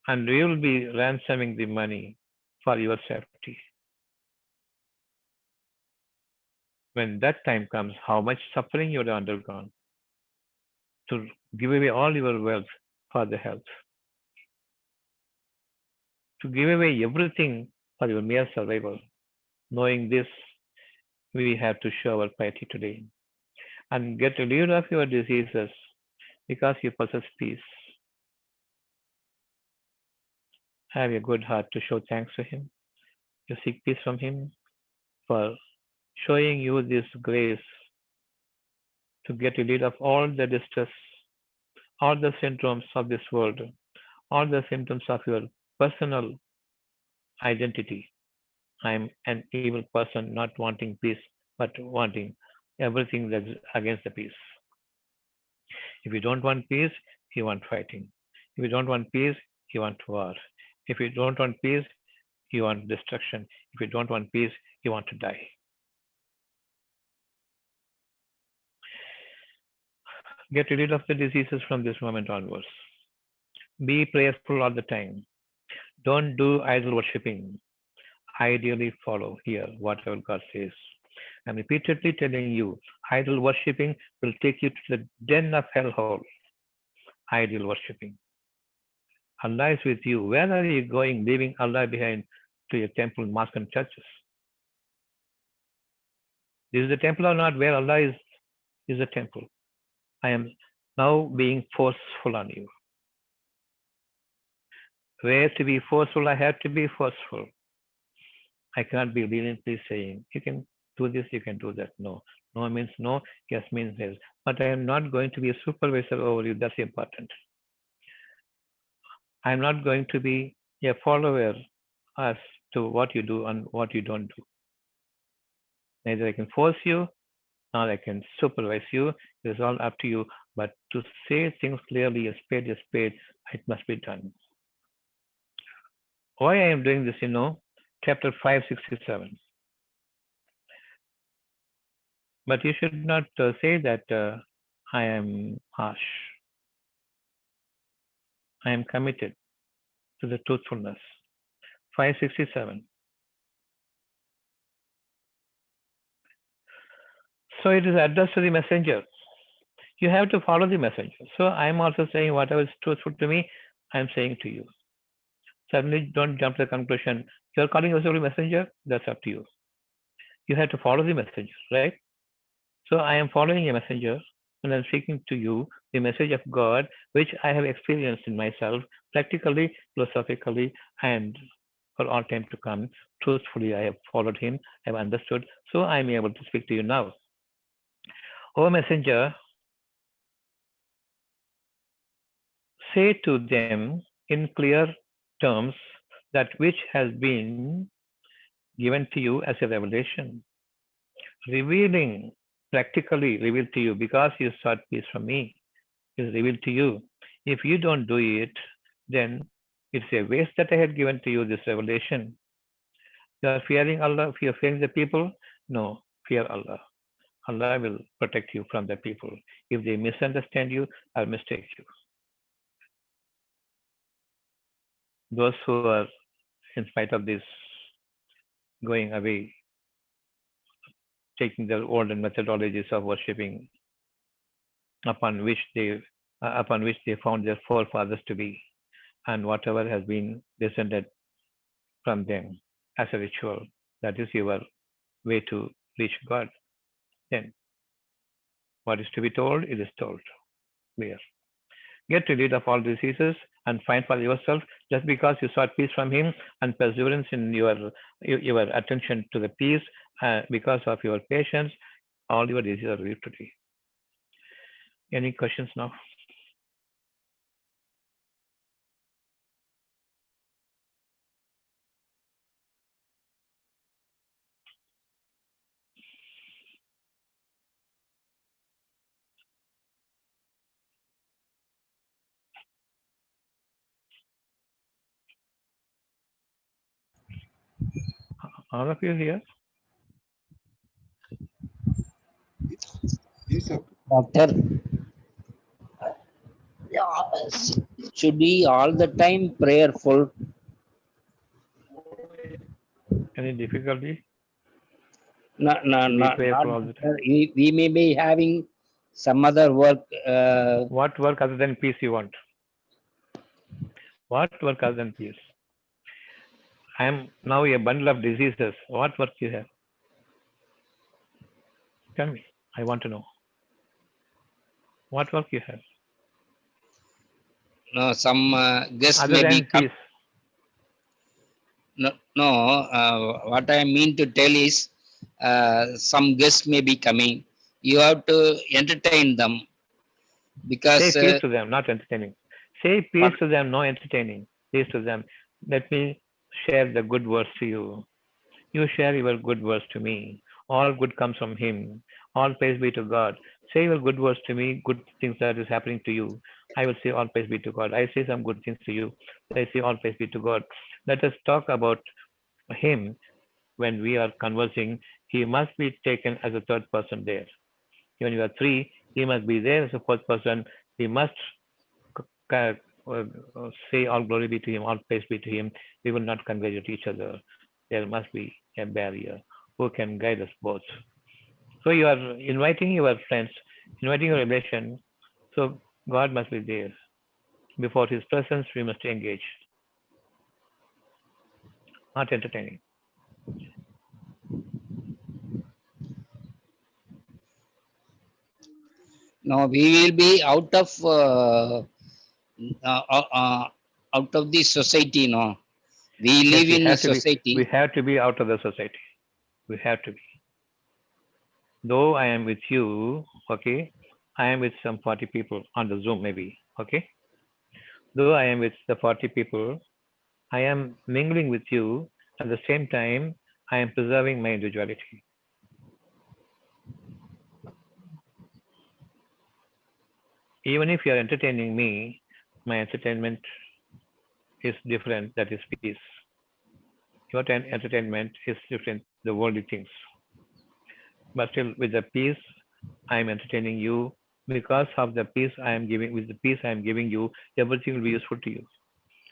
[SPEAKER 1] And you will be ransoming the money for your safety. When that time comes, how much suffering you have undergone to give away all your wealth for the health, to give away everything for your mere survival. Knowing this, we have to show our piety today and get rid of your diseases because you possess peace. Have a good heart to show thanks to Him. You seek peace from Him for showing you this grace to get rid of all the distress, all the symptoms of this world, all the symptoms of your personal identity. I am an evil person, not wanting peace, but wanting everything that's against the peace. If you don't want peace, you want fighting. If you don't want peace, you want war. If you don't want peace, you want destruction. If you don't want peace, you want to die. Get rid of the diseases from this moment onwards. Be prayerful all the time. Don't do idol worshipping. Ideally follow here whatever God says. I'm repeatedly telling you, idol worshipping will take you to the den of hellhole. Idol worshipping. Allah is with you. Where are you going, leaving Allah behind to your temple, mosque, and churches? This is the temple or not where Allah is the temple. I am now being forceful on you. Where to be forceful, I have to be forceful. I cannot be leniently saying, you can do this, you can do that. No. No means no, yes means yes. But I am not going to be a supervisor over you. That's important. I am not going to be a follower as to what you do and what you don't do. Neither I can force you, nor I can supervise you. It is all up to you. But to say things clearly, a spade, it must be done. Why I am doing this, chapter 567. But you should not say that I am harsh. I am committed to the truthfulness. 567. So it is addressed to the messenger. You have to follow the messenger. So I am also saying whatever is truthful to me, I am saying to you. Suddenly don't jump to the conclusion. You are calling yourself a messenger, that's up to you. You have to follow the messenger, right? So I am following a messenger and I'm speaking to you the message of God, which I have experienced in myself, practically, philosophically, and for all time to come. Truthfully, I have followed him, I have understood, so I am able to speak to you now. O messenger, say to them in clear terms that which has been given to you as a revelation, revealing, practically revealed to you because you sought peace from me, is revealed to you. If you don't do it, then it's a waste that I had given to you this revelation. You are fearing Allah, if you are fearing the people, no, fear Allah. Allah will protect you from the people. If they misunderstand you or mistake you. Those who are, in spite of this, going away, taking their olden methodologies of worshipping upon which they found their forefathers to be, and whatever has been descended from them as a ritual, that is your way to reach God. Then what is to be told, it is told. Clear. Get rid of all diseases and find for yourself just because you sought peace from him and perseverance in your attention to the peace, because of your patience, all your diseases are relieved today. Any questions now? All of you here?
[SPEAKER 2] Doctor, should be all the time prayerful?
[SPEAKER 1] Any difficulty
[SPEAKER 2] No, no,
[SPEAKER 1] to be
[SPEAKER 2] not
[SPEAKER 1] prayerful all the time?
[SPEAKER 2] we may be having some other work.
[SPEAKER 1] What work other than peace you want? What work other than peace? I am now a bundle of diseases. What work you have? Tell me. I want to know. What work you have?
[SPEAKER 2] No, some guests
[SPEAKER 1] Other
[SPEAKER 2] may be
[SPEAKER 1] than
[SPEAKER 2] come.
[SPEAKER 1] peace.
[SPEAKER 2] No, no. What I mean to tell is, some guests may be coming. You have to entertain them
[SPEAKER 1] Say
[SPEAKER 2] because
[SPEAKER 1] peace to them, not entertaining. Say peace
[SPEAKER 2] what
[SPEAKER 1] to them, no entertaining. Peace to them. Let me share the good words to you. You share your good words to me. All good comes from him. All praise be to God. Say your good words to me, good things that is happening to you. I will say all praise be to God. I say some good things to you. I say all praise be to God. Let us talk about him when we are conversing. He must be taken as a third person there. When you are three, he must be there as a fourth person. He must say all glory be to him, all praise be to him. We will not congratulate each other. There must be a barrier who can guide us both. So you are inviting your friends, inviting your relation. So God must be there. Before his presence, we must engage, not entertaining.
[SPEAKER 2] No, we will be uh, uh, uh, out of the society. No, we
[SPEAKER 1] Yes,
[SPEAKER 2] live
[SPEAKER 1] we
[SPEAKER 2] in a
[SPEAKER 1] have to be.
[SPEAKER 2] society.
[SPEAKER 1] We have to be out of the society. We have to be. Though I am with you, okay, I am with some 40 people on the Zoom, maybe, okay. Though I am with the 40 people, I am mingling with you. At the same time, I am preserving my individuality. Even if you are entertaining me, my entertainment is different. That is peace. Your entertainment is different. The worldly things, but still with the peace, I am entertaining you because of the peace I am giving. With the peace I am giving you, everything will be useful to you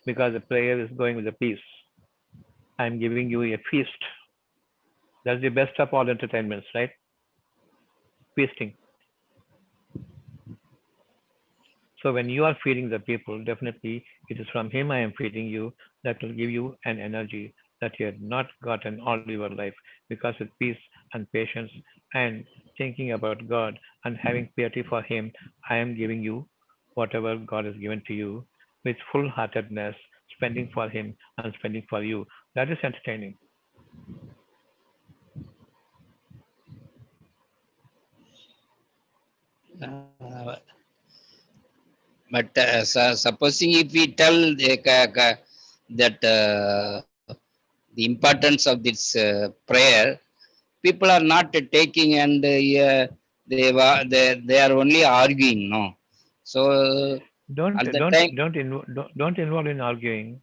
[SPEAKER 1] because the prayer is going with the peace. I am giving you a feast. That's the best of all entertainments, right? Feasting. So when you are feeding the people, definitely it is from him I am feeding you that will give you an energy that you had not gotten all your life because with peace and patience and thinking about God and having piety for him, I am giving you whatever God has given to you with full heartedness, spending for him and spending for you. That is entertaining.
[SPEAKER 2] Uh, but supposing if we tell that the importance of this prayer, people are not taking and they are only arguing. No, so
[SPEAKER 1] Don't
[SPEAKER 2] at the
[SPEAKER 1] don't
[SPEAKER 2] time,
[SPEAKER 1] don't don't involve in arguing.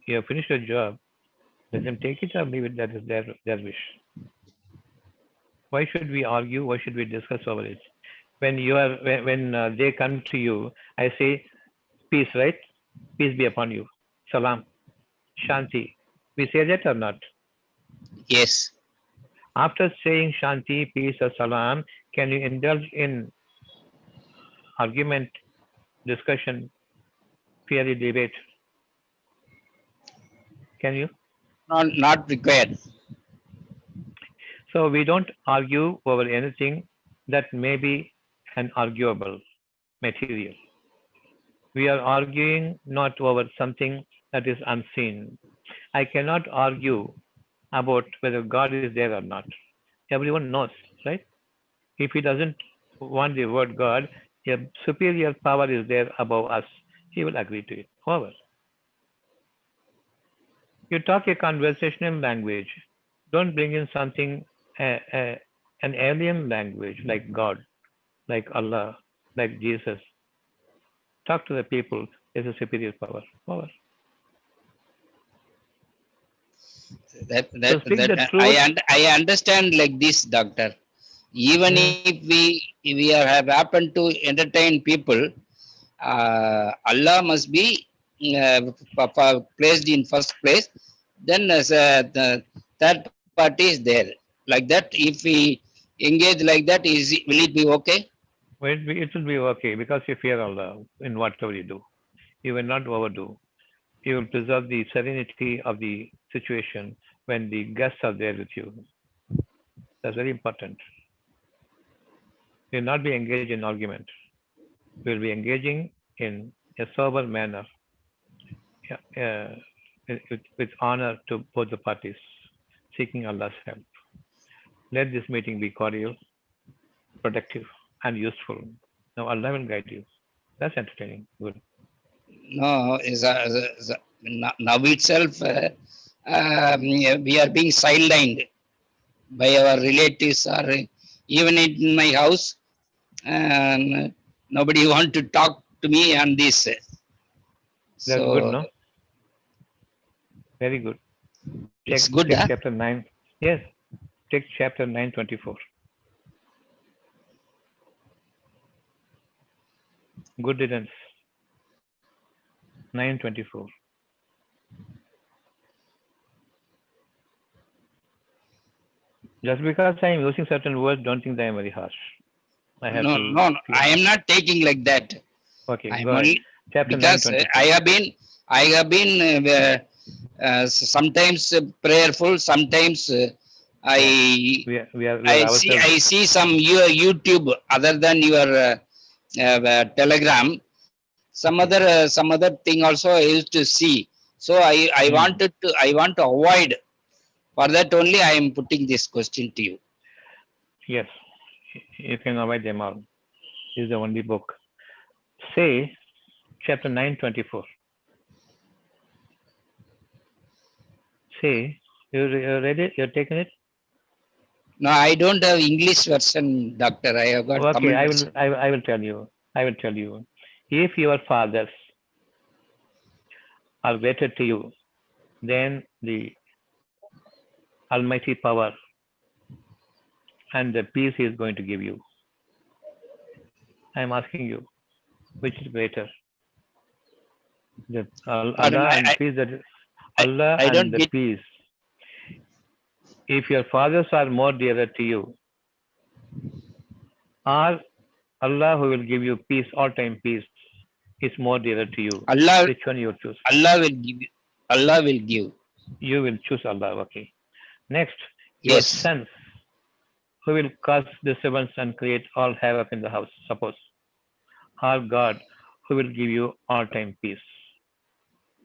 [SPEAKER 1] You have finished your job. Let them take it or leave it. That is their wish. Why should we argue? Why should we discuss over it? When they come to you, I say peace, right? Peace be upon you. Salam, Shanti. We say that or not?
[SPEAKER 2] yes.
[SPEAKER 1] After saying Shanti, peace, or Salam, can you indulge in argument, discussion, fiery debate? Can you?
[SPEAKER 2] Not required.
[SPEAKER 1] So we don't argue over anything that may be an arguable material. We are arguing not over something that is unseen. I cannot argue about whether God is there or not. Everyone knows, right? If he doesn't want the word God, a superior power is there above us. He will agree to it. However, you talk a conversational language. Don't bring in something, an alien language like God, like Allah, like Jesus. Talk to the people. There's a superior power. However,
[SPEAKER 2] That
[SPEAKER 1] so speak the
[SPEAKER 2] I
[SPEAKER 1] truth.
[SPEAKER 2] I understand like this, doctor. Even
[SPEAKER 1] Mm,
[SPEAKER 2] if we have happened to entertain people, Allah must be placed in first place. Then as the third party is there. Like that, if we engage like that, will it be okay?
[SPEAKER 1] it will be okay because you fear Allah in whatever you do. You will not overdo. You will preserve the serenity of the situation when the guests are there with you. That's very important. You will not be engaged in argument. You will be engaging in a sober manner, yeah, with honor to both the parties, seeking Allah's help. Let this meeting be cordial, productive, and useful. Now Allah will guide you. That's entertaining. Good.
[SPEAKER 2] No, now itself we are being sidelined by our relatives or even in my house, and nobody want to talk to me on this.
[SPEAKER 1] That's good,
[SPEAKER 2] So
[SPEAKER 1] no? Very good.
[SPEAKER 2] it's good,
[SPEAKER 1] Check
[SPEAKER 2] huh?
[SPEAKER 1] chapter 9. Yes, take chapter 924. Good riddance. 924. Just because I am using certain words, don't think that I am very harsh. I have
[SPEAKER 2] No,
[SPEAKER 1] to
[SPEAKER 2] no,
[SPEAKER 1] clear.
[SPEAKER 2] I am not taking like that.
[SPEAKER 1] Okay,
[SPEAKER 2] I am
[SPEAKER 1] go ahead.
[SPEAKER 2] only
[SPEAKER 1] Chapter
[SPEAKER 2] because
[SPEAKER 1] 924.
[SPEAKER 2] I have been sometimes prayerful, sometimes
[SPEAKER 1] Yes.
[SPEAKER 2] I
[SPEAKER 1] We are ourselves.
[SPEAKER 2] I see some your YouTube other than your Telegram.
[SPEAKER 1] Okay.
[SPEAKER 2] Some other thing also I used to see. So
[SPEAKER 1] Hmm.
[SPEAKER 2] I want to avoid. For that only I am putting this question to you.
[SPEAKER 1] Yes. You can avoid them all. This is the only book. Say chapter 9:24. Say you read it. You're taking it.
[SPEAKER 2] No, I don't have English version, doctor. I have got
[SPEAKER 1] Okay.
[SPEAKER 2] Tamil
[SPEAKER 1] I will.
[SPEAKER 2] version.
[SPEAKER 1] I will tell you. I will tell you. If your fathers are better to you than the Almighty power and the peace He is going to give you, I am asking you, which is greater, the
[SPEAKER 2] Pardon,
[SPEAKER 1] Allah and peace that
[SPEAKER 2] I,
[SPEAKER 1] Allah
[SPEAKER 2] I
[SPEAKER 1] and
[SPEAKER 2] don't
[SPEAKER 1] the
[SPEAKER 2] get.
[SPEAKER 1] peace. If your fathers are more dearer to you, or Allah who will give you peace, all time peace, is more dearer to you.
[SPEAKER 2] Allah
[SPEAKER 1] Which one you will choose?
[SPEAKER 2] Allah will give you. Allah will give.
[SPEAKER 1] You will choose Allah. Okay. Next, your
[SPEAKER 2] Yes.
[SPEAKER 1] sons who will cause disturbance and create all havoc in the house. Suppose, or God who will give you all time peace.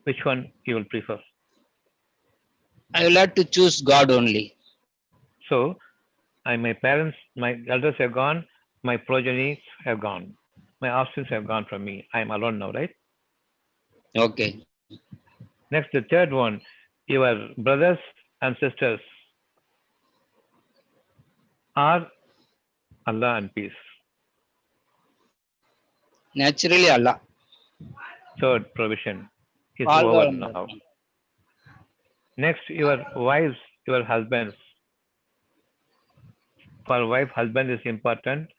[SPEAKER 1] Which one you will prefer?
[SPEAKER 2] I will have to choose God only.
[SPEAKER 1] So, my parents, my elders have gone, my progenies have gone, my offspring have gone from me. I am alone now, right?
[SPEAKER 2] Okay.
[SPEAKER 1] Next, the third one, your brothers and sisters are Allah and peace.
[SPEAKER 2] Naturally, Allah.
[SPEAKER 1] Third provision is
[SPEAKER 2] All
[SPEAKER 1] over
[SPEAKER 2] God on
[SPEAKER 1] now.
[SPEAKER 2] that one.
[SPEAKER 1] Next, your wives, your husbands. For wife, husband is important,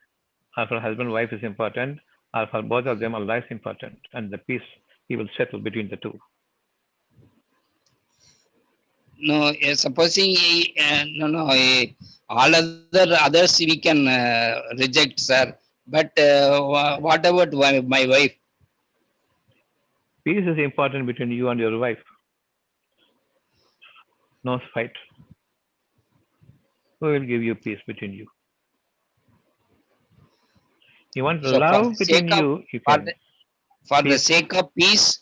[SPEAKER 1] or for husband, wife is important, or for both of them, Allah is important, and the peace He will settle between the two.
[SPEAKER 2] No, supposing all others we can reject, sir. But what about my wife?
[SPEAKER 1] Peace is important between you and your wife. No fight. Who will give you peace between you? You want
[SPEAKER 2] So for the
[SPEAKER 1] love between
[SPEAKER 2] sake of
[SPEAKER 1] you, you
[SPEAKER 2] for
[SPEAKER 1] can.
[SPEAKER 2] the, for the
[SPEAKER 1] Peace.
[SPEAKER 2] sake of peace,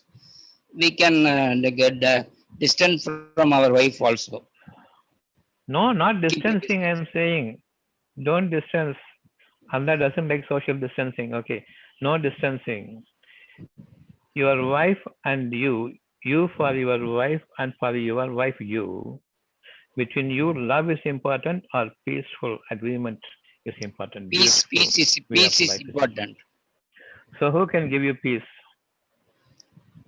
[SPEAKER 2] we can get distant from our wife also.
[SPEAKER 1] No, not
[SPEAKER 2] Keep a
[SPEAKER 1] distancing,
[SPEAKER 2] distance.
[SPEAKER 1] I'm saying. Don't distance. Allah doesn't like social distancing. Okay. No distancing. Your wife and you for your wife and for your wife, you. Between you, love is important or peaceful agreement is important. Beautiful way of
[SPEAKER 2] Peace is
[SPEAKER 1] life is important.
[SPEAKER 2] important.
[SPEAKER 1] So who can give you peace?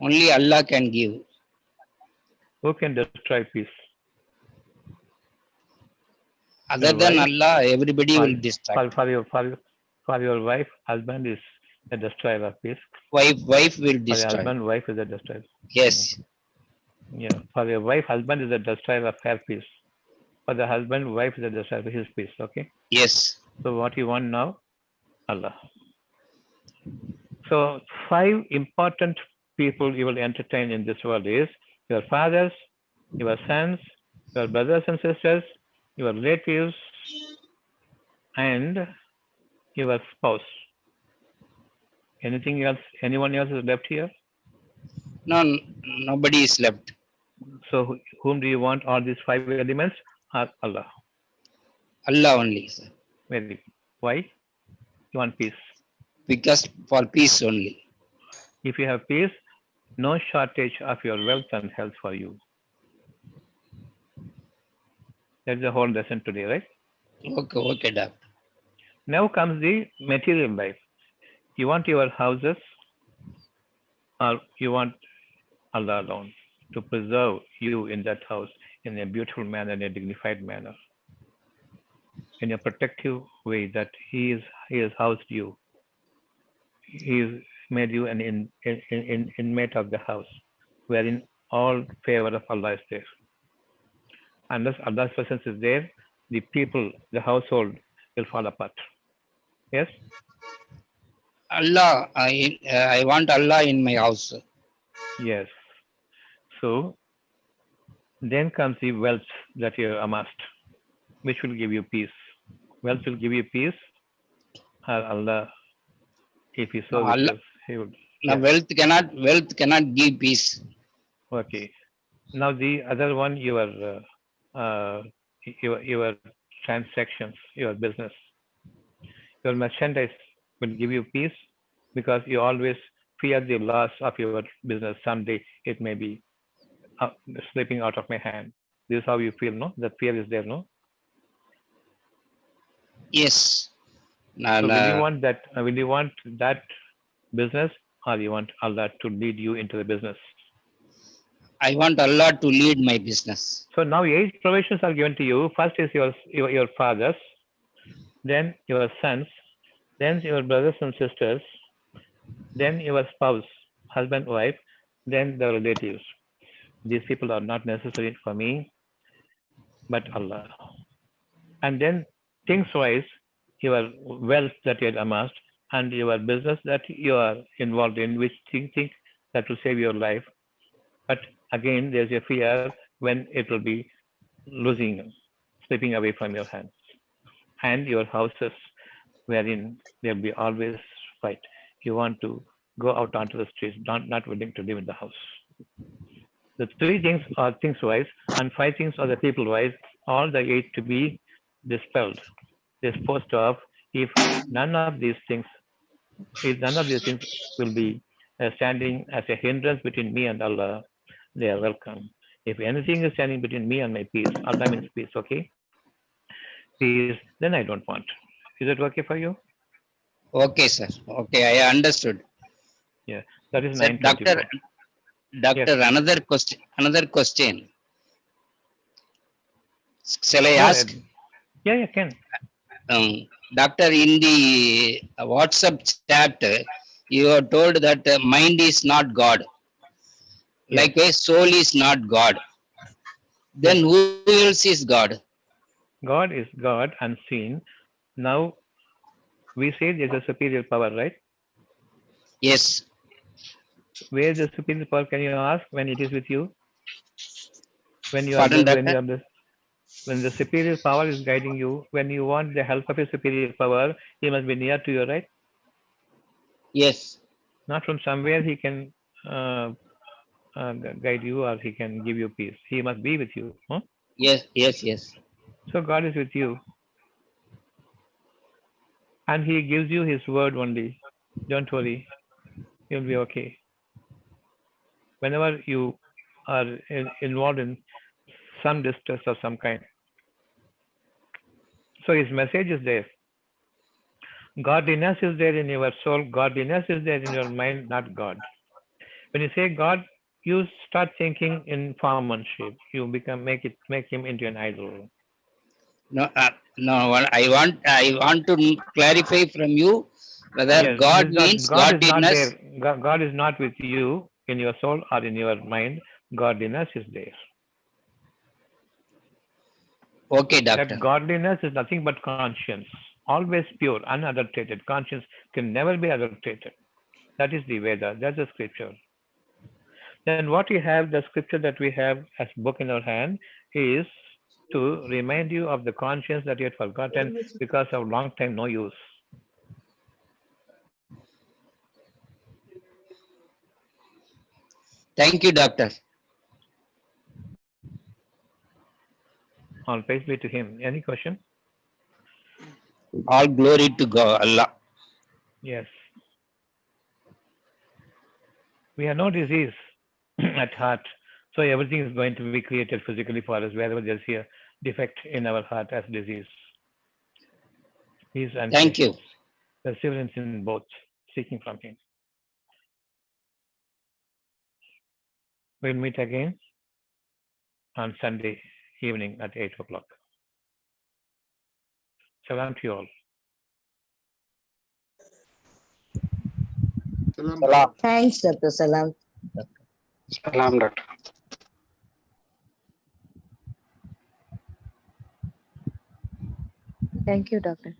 [SPEAKER 2] Only Allah can give.
[SPEAKER 1] Who can destroy peace?
[SPEAKER 2] Other
[SPEAKER 1] Your
[SPEAKER 2] than
[SPEAKER 1] wife
[SPEAKER 2] Allah, everybody
[SPEAKER 1] or
[SPEAKER 2] will
[SPEAKER 1] for,
[SPEAKER 2] distract.
[SPEAKER 1] for your for, for your wife, husband is a destroyer of peace.
[SPEAKER 2] Wife will
[SPEAKER 1] For your
[SPEAKER 2] destroy.
[SPEAKER 1] husband, wife is a destroyer. Mm.
[SPEAKER 2] Yes,
[SPEAKER 1] Yeah. For your wife, husband is a destroyer of her peace. For the husband, wife is a destroyer of his peace. Okay.
[SPEAKER 2] yes.
[SPEAKER 1] So what you want now? Allah. So five important people you will entertain in this world is your fathers, your sons, your brothers and sisters, your relatives, and your spouse. Anything else? Anyone else is left here?
[SPEAKER 2] No, nobody is left.
[SPEAKER 1] So whom do you want? All these five elements are Allah.
[SPEAKER 2] Allah only, sir.
[SPEAKER 1] Very good. Why? You want peace.
[SPEAKER 2] Because for peace only.
[SPEAKER 1] If you have peace, no shortage of your wealth and health for you. That's the whole lesson today, right?
[SPEAKER 2] Okay, okay, doctor.
[SPEAKER 1] Now comes the material life. You want your houses or you want Allah alone to preserve you in that house in a beautiful manner, in a dignified manner, in a protective way that He has housed you. He has made you an inmate of the house, wherein all favor of Allah is there. Unless Allah's presence is there, the people, the household will fall apart. Yes?
[SPEAKER 2] Allah, I want Allah in my house.
[SPEAKER 1] Yes. So then comes the wealth that you amassed. which will give you peace. Wealth will give you peace, or Allah, if He
[SPEAKER 2] No,
[SPEAKER 1] so wishes, He would.
[SPEAKER 2] now
[SPEAKER 1] Yeah.
[SPEAKER 2] wealth cannot give peace.
[SPEAKER 1] Okay. Now the other one, your transactions, your business, your merchandise will give you peace because you always fear the loss of your business. Someday it may be uh, slipping out of my hand. This is how you feel, no? That fear is there, no?
[SPEAKER 2] Yes.
[SPEAKER 1] So
[SPEAKER 2] And
[SPEAKER 1] will you want that business, or you want Allah to lead you into the business?
[SPEAKER 2] I want Allah to lead my business.
[SPEAKER 1] So now eight provisions are given to you. First is your fathers, then your sons, then your brothers and sisters, then your spouse, husband, wife, then the relatives. These people are not necessary for me, but Allah. And then things wise, your wealth that you had amassed and your business that you are involved in, which think that will save your life. But again, there's a fear when it will be losing, slipping away from your hands. And your houses, wherein there'll be always fight. You want to go out onto the streets, not willing to live in the house. The three things are things wise, and five things are the people wise. All the eight to be dispelled, disposed of. If none of these things, if none of these things will be standing as a hindrance between me and Allah, they are welcome. If anything is standing between me and my peace, Allah means peace, okay? Peace, then I don't want. Is it okay for you?
[SPEAKER 2] Okay, sir. Okay, I understood.
[SPEAKER 1] Yeah, that is
[SPEAKER 2] Sir, doctor,
[SPEAKER 1] 924. Yes,
[SPEAKER 2] doctor, another question. Another question. Shall I
[SPEAKER 1] go
[SPEAKER 2] ask?
[SPEAKER 1] ahead. Yeah, you can.
[SPEAKER 2] Doctor, in the WhatsApp chat, you have told that mind is not God.
[SPEAKER 1] Yes,
[SPEAKER 2] Likewise, soul is not God.
[SPEAKER 1] yes.
[SPEAKER 2] Then who else is God?
[SPEAKER 1] God is God unseen. Now we say there's a superior power, right?
[SPEAKER 2] Yes.
[SPEAKER 1] Where the superior power can you ask when it is with you? When you are
[SPEAKER 2] Pardon,
[SPEAKER 1] when
[SPEAKER 2] doctor?
[SPEAKER 1] you are the when the superior power is guiding you, when you want the help of a superior power, he must be near to you, right?
[SPEAKER 2] Yes.
[SPEAKER 1] Not from somewhere he can uh, guide you or he can give you peace. He must be with you. Huh?
[SPEAKER 2] Yes. Yes. Yes.
[SPEAKER 1] So God is with you, and He gives you His word only. Don't worry, you'll be okay. Whenever you are involved in some distress of some kind, so His message is there. Godliness is there in your soul. Godliness is there in your mind, not God. When you say God, you start thinking in form and shape. You make him into an idol.
[SPEAKER 2] No. No. I want to clarify from you whether
[SPEAKER 1] Yes,
[SPEAKER 2] God
[SPEAKER 1] this is not
[SPEAKER 2] means
[SPEAKER 1] God is not there.
[SPEAKER 2] godliness.
[SPEAKER 1] God is not with you in your soul or in your mind. Godliness is there.
[SPEAKER 2] Okay,
[SPEAKER 1] That
[SPEAKER 2] doctor.
[SPEAKER 1] godliness is nothing but conscience, always pure, unadulterated. Conscience can never be adulterated. That is the Veda. That's the scripture. Then what we have, the scripture that we have as book in our hand, is to remind you of the conscience that you had forgotten because of long time no use.
[SPEAKER 2] Thank you, doctor.
[SPEAKER 1] All praise be to Him. Any question?
[SPEAKER 2] All glory to God, Allah.
[SPEAKER 1] Yes. We have no disease at heart. So everything is going to be created physically for us wherever there's a defect in our heart as disease. He is
[SPEAKER 2] Thank
[SPEAKER 1] unchanged.
[SPEAKER 2] you.
[SPEAKER 1] Perseverance in both, seeking from Him. We'll meet again on Sunday evening at 8 o'clock. Salam to you all.
[SPEAKER 3] Salam.
[SPEAKER 4] Thanks, Dr. Salam.
[SPEAKER 3] Salam, doctor.
[SPEAKER 4] Thank you, Doctor.